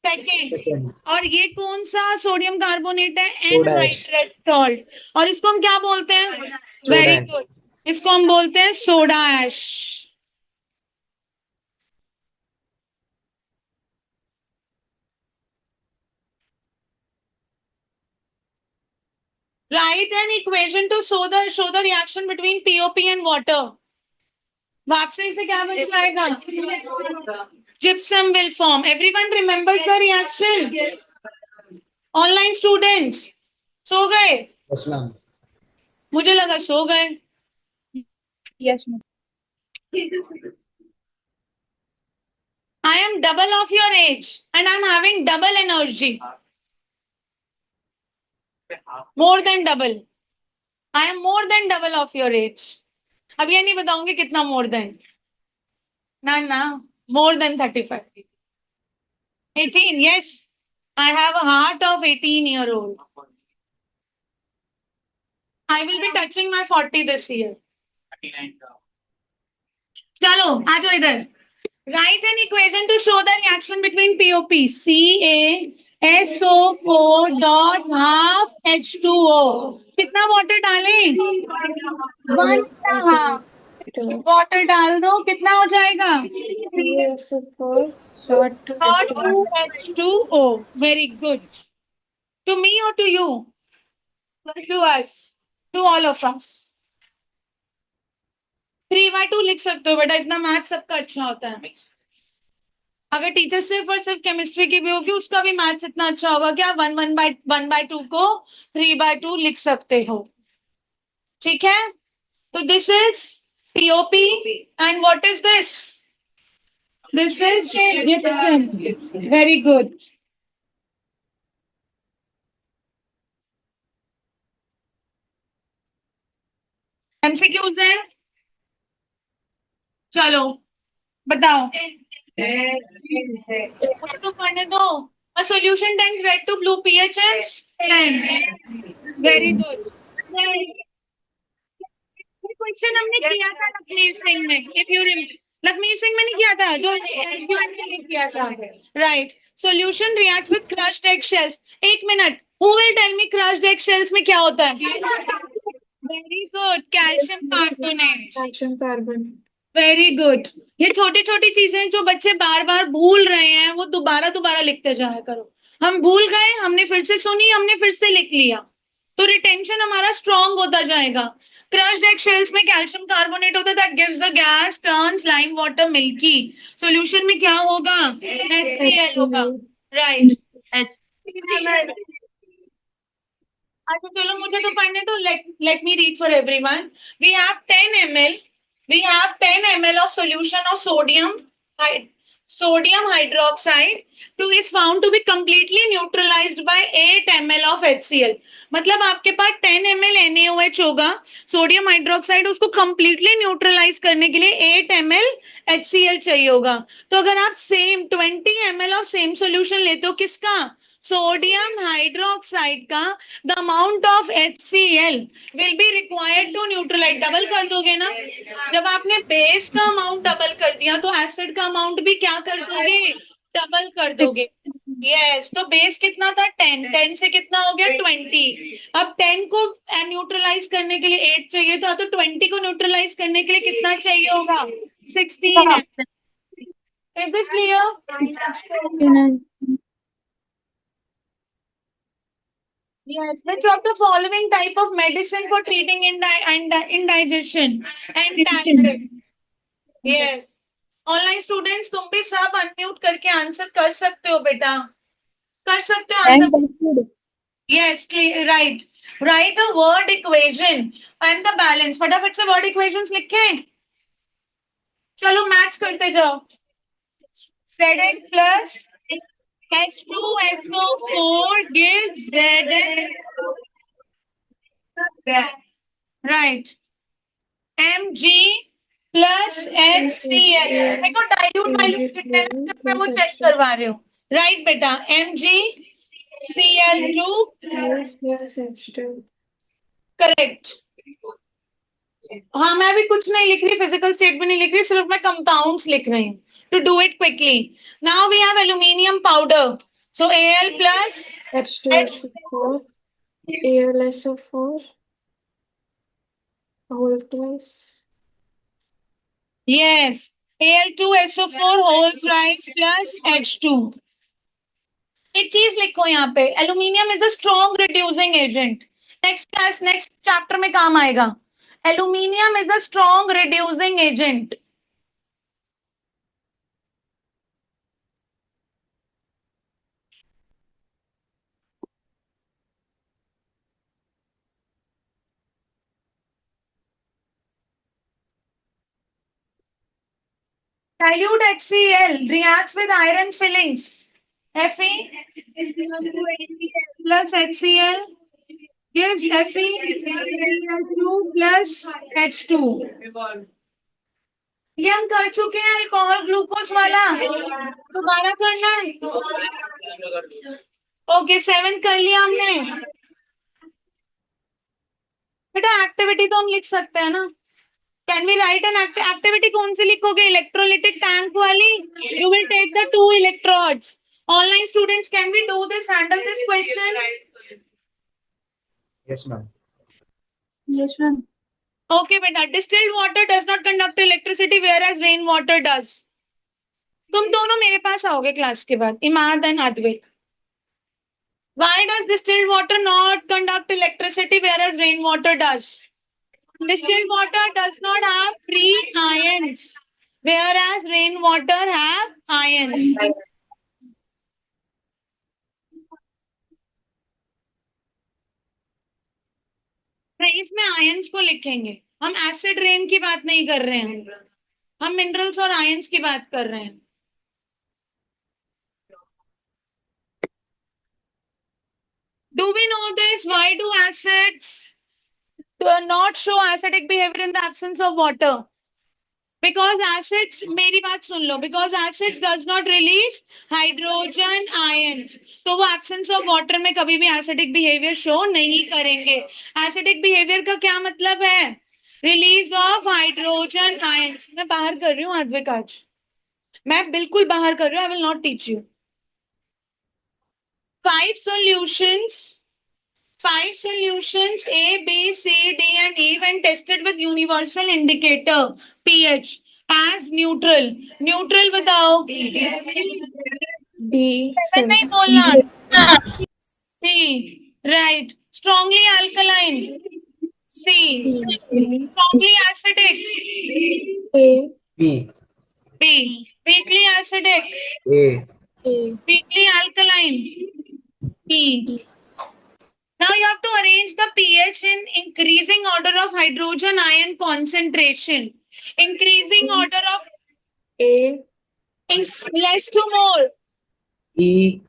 Speaker 1: Second.
Speaker 5: Second.
Speaker 1: और ये कौन सा सोडियम कार्बोनेट है?
Speaker 5: Soda ash.
Speaker 1: Anhydride salt. और इसको हम क्या बोलते हैं?
Speaker 5: Soda
Speaker 1: very
Speaker 5: ash.
Speaker 1: गुड, इसको हम बोलते हैं soda ash. Write an equation to show the reaction between POP and water. वापसी से क्या बन जाएगा? Gypsum will form. Everyone remembers the reaction. Online students सो गए?
Speaker 5: Yes, ma'am.
Speaker 1: मुझे लगा सो गए।
Speaker 3: Yes, ma'am.
Speaker 1: I am double of your age and I'm having double energy. More than double. I am more than double of your age. अब ये नहीं बताऊंगी कितना more than. ना more than 35. 18, yes. I have a heart of 18-year-old. I will be touching my 40 this year. चलो आ जाओ इधर। Write an equation to show the reaction between POP. CaSO4 dot half H2O. कितना वाटर डालें? 1.5 वाटर डाल दो, कितना हो जाएगा?
Speaker 4: CaSO4 dot
Speaker 1: H2O. Very good. To me or to you? To us. To all of us. 3/2 लिख सकते हो बेटा, इतना मैथ सबका अच्छा होता है। अगर टीचर सिर्फ और सिर्फ केमिस्ट्री की भी होगी उसका भी मैथ्स इतना अच्छा होगा कि आप 1/2 को 3/2 लिख सकते हो। ठीक है, तो this is POP and what is this? This is gypsum. Very good. MCQs है, चलो बताओ। मुझे तो पढ़ने दो। A solution turns red to blue, pH is 10. Very good. Question हमने किया था लखमीर सिंह में, इफ यू लखमीर सिंह में नहीं किया था, जो नहीं किया था। Right, solution reacts with crushed egg shells. 1 minute, who will tell me crushed egg shells में क्या होता है? Very good, calcium carbonate.
Speaker 4: calcium carbon.
Speaker 1: Very good. ये छोटी छोटी चीजें जो बच्चे बार बार भूल रहे हैं वो दोबारा दोबारा लिखते जाया करो। हम भूल गए, हमने फिर से सुनी, हमने फिर से लिख लिया, तो रिटेंशन हमारा स्ट्रॉन्ग होता जाएगा। क्रश्ड एग शेल्स में कैल्शियम कार्बोनेट होता है, that gives the gas turns lime water milky. Solution में क्या होगा? HCl होगा। राइट, अच्छा चलो मुझे तो पढ़ने दो। Let me read for everyone. We have 10 ml of solution of sodium hydroxide is found to be completely neutralized by 8 ml of HCl। मतलब आपके पास 10 ml NaOH होगा, सोडियम हाइड्रोक्साइड, उसको completely न्यूट्रलाइज करने के लिए 8 ml HCl चाहिए होगा। तो अगर आप same 20 ml of same solution लेते हो, किसका? सोडियम हाइड्रोक्साइड का, the amount of HCl will be required to neutralise. Double कर दोगे ना, जब आपने बेस का अमाउंट डबल कर दिया तो एसिड का अमाउंट भी क्या कर दोगे? डबल कर दोगे। यस, तो बेस कितना था? 10 से कितना हो गया? 20। अब 10 को न्यूट्रलाइज करने के लिए 8 चाहिए था, तो 20 को न्यूट्रलाइज करने के लिए कितना चाहिए होगा? 16। Is this clear? Yes. Which of the following type of medicine for treating indigestion and tablet? Yes. Online students तुम भी सब अनम्यूट करके आंसर कर सकते हो बेटा, कर सकते हो answer. Yes, right. Right a word equation and the balance. फटाफट से वर्ड इक्वेशंस लिखे। चलो मैच करते जाओ। Zn plus H2SO4 gives Zn. Right. Mg plus HCl। देखो डाइल्यूट मैं वो चेक करवा रही हूँ। राइट बेटा, MgCl2
Speaker 4: Yes, H2.
Speaker 1: करेक्ट। हाँ, मैं भी कुछ नहीं लिख रही, फिजिकल स्टेट भी नहीं लिख रही, सिर्फ मैं कंपाउंड्स लिख रही हूँ। To do it quickly, now we have aluminium powder. So Al plus
Speaker 4: H2SO4, AlSO4 whole plus.
Speaker 1: yes, Al2SO4 whole thrice plus H2. एक चीज लिखो यहाँ पे, aluminium is a strong reducing agent. Next class next chapter में काम आएगा. Aluminium is a strong reducing agent. Dilute HCl reacts with iron fillings. Fe plus HCl gives Fe2 plus H2. ये हम कर चुके हैं अल्कोहल ग्लूकोज वाला. दोबारा करना है. ओके 7 कर लिया हमने. बेटा एक्टिविटी तो हम लिख सकते हैं ना. Can we write an activity? कौन सी लिखोगे? Electrolytic tank वाली? You will take the 2 electrodes. Online students, can we do this? Handle this question?
Speaker 5: Yes, ma'am.
Speaker 4: Yes, ma'am.
Speaker 1: Okay, beta. Distilled water does not conduct electricity, whereas rainwater does. तुम दोनों मेरे पास आओगे क्लास के बाद. Imad and Advik. Why does distilled water not conduct electricity, whereas rainwater does? Distilled water does not have free ions, whereas rainwater have ions. इसमें आयंस को लिखेंगे. हम एसिड रेन की बात नहीं कर रहे हैं. हम मिनरल्स और आयंस की बात कर रहे हैं. Do we know this? Why do acids not show acidic behavior in the absence of water? Because acids, मेरी बात सुन लो. Because acids does not release hydrogen ions. तो वो absence of water में कभी भी acidic behavior show नहीं करेंगे. Acidic behavior का क्या मतलब है? Release of hydrogen ions. मैं बाहर कर रही हूँ अद्विक आज. मैं बिल्कुल बाहर कर रही हूँ. I will not teach you. 5 solutions A, B, C, D and E when tested with universal indicator pH as neutral. Neutral बताओ.
Speaker 4: D.
Speaker 1: नहीं बोलना. C. Right. Strongly alkaline. C. Strongly acidic.
Speaker 4: A.
Speaker 5: B.
Speaker 1: B. Weakly acidic.
Speaker 5: A.
Speaker 1: Weakly alkaline. E. Now you have to arrange the pH in increasing order of hydrogen ion concentration. Increasing order of
Speaker 4: A.
Speaker 1: less to more.
Speaker 5: E.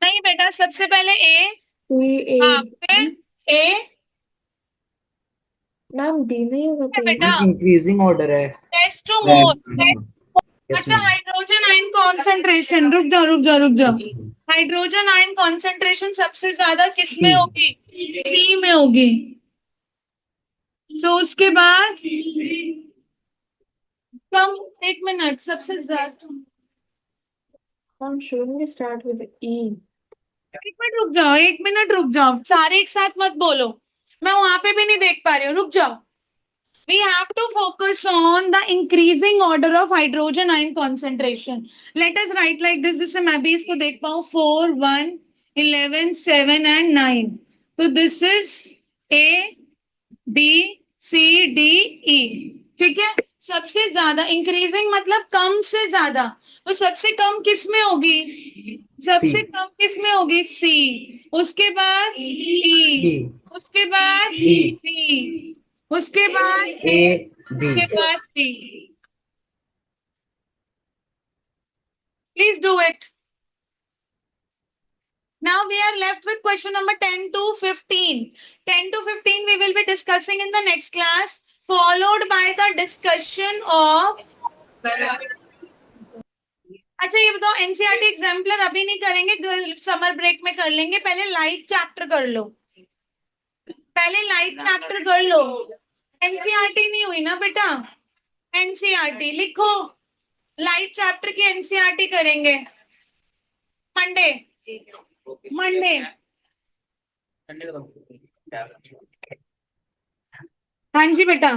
Speaker 1: नहीं बेटा सबसे पहले A.
Speaker 4: A.
Speaker 1: हाँ फिर A.
Speaker 4: मैम B नहीं होगा तो
Speaker 1: बेटा
Speaker 5: Increasing order है.
Speaker 1: less to more.
Speaker 5: Yes,
Speaker 1: अच्छा
Speaker 5: ma'am.
Speaker 1: Hydrogen ion concentration. रुक जाओ.
Speaker 5: Yes, ma'am.
Speaker 1: Hydrogen ion concentration सबसे ज्यादा किसमें
Speaker 5: C.
Speaker 1: होगी? सी में होगी. सो उसके बाद कम. एक मिनट. सबसे ज्यादा
Speaker 4: Ma'am, shouldn't we start with E?
Speaker 1: एक मिनट रुक जाओ. सारे एक साथ मत बोलो. मैं वहां पे भी नहीं देख पा रही हूँ. रुक जाओ. We have to focus on the increasing order of hydrogen ion concentration. Let us write like this जिससे मैं भी इसको देख पाऊँ. 4, 1, 11, 7 and 9. So this is A, B, C, D, E. ठीक है. सबसे ज्यादा इंक्रीजिंग मतलब कम से ज्यादा. तो सबसे कम किस में होगी? सबसे कम किस में होगी? सी. उसके बाद ई. उसके बाद बी. उसके बाद
Speaker 5: A. B.
Speaker 1: उसके बाद B. Please do it. Now we are left with question number 10 to 15. 10 to 15 we will be discussing in the next class, followed by the discussion of. अच्छा ये बताओ एनसीईआरटी एग्जाम्पलर अभी नहीं करेंगे. समर ब्रेक में कर लेंगे. पहले लाइट चैप्टर कर लो. एनसीईआरटी नहीं हुई ना बेटा. एनसीईआरटी लिखो. लाइट चैप्टर की एनसीईआरटी करेंगे. मंडे मंडे हाँ जी बेटा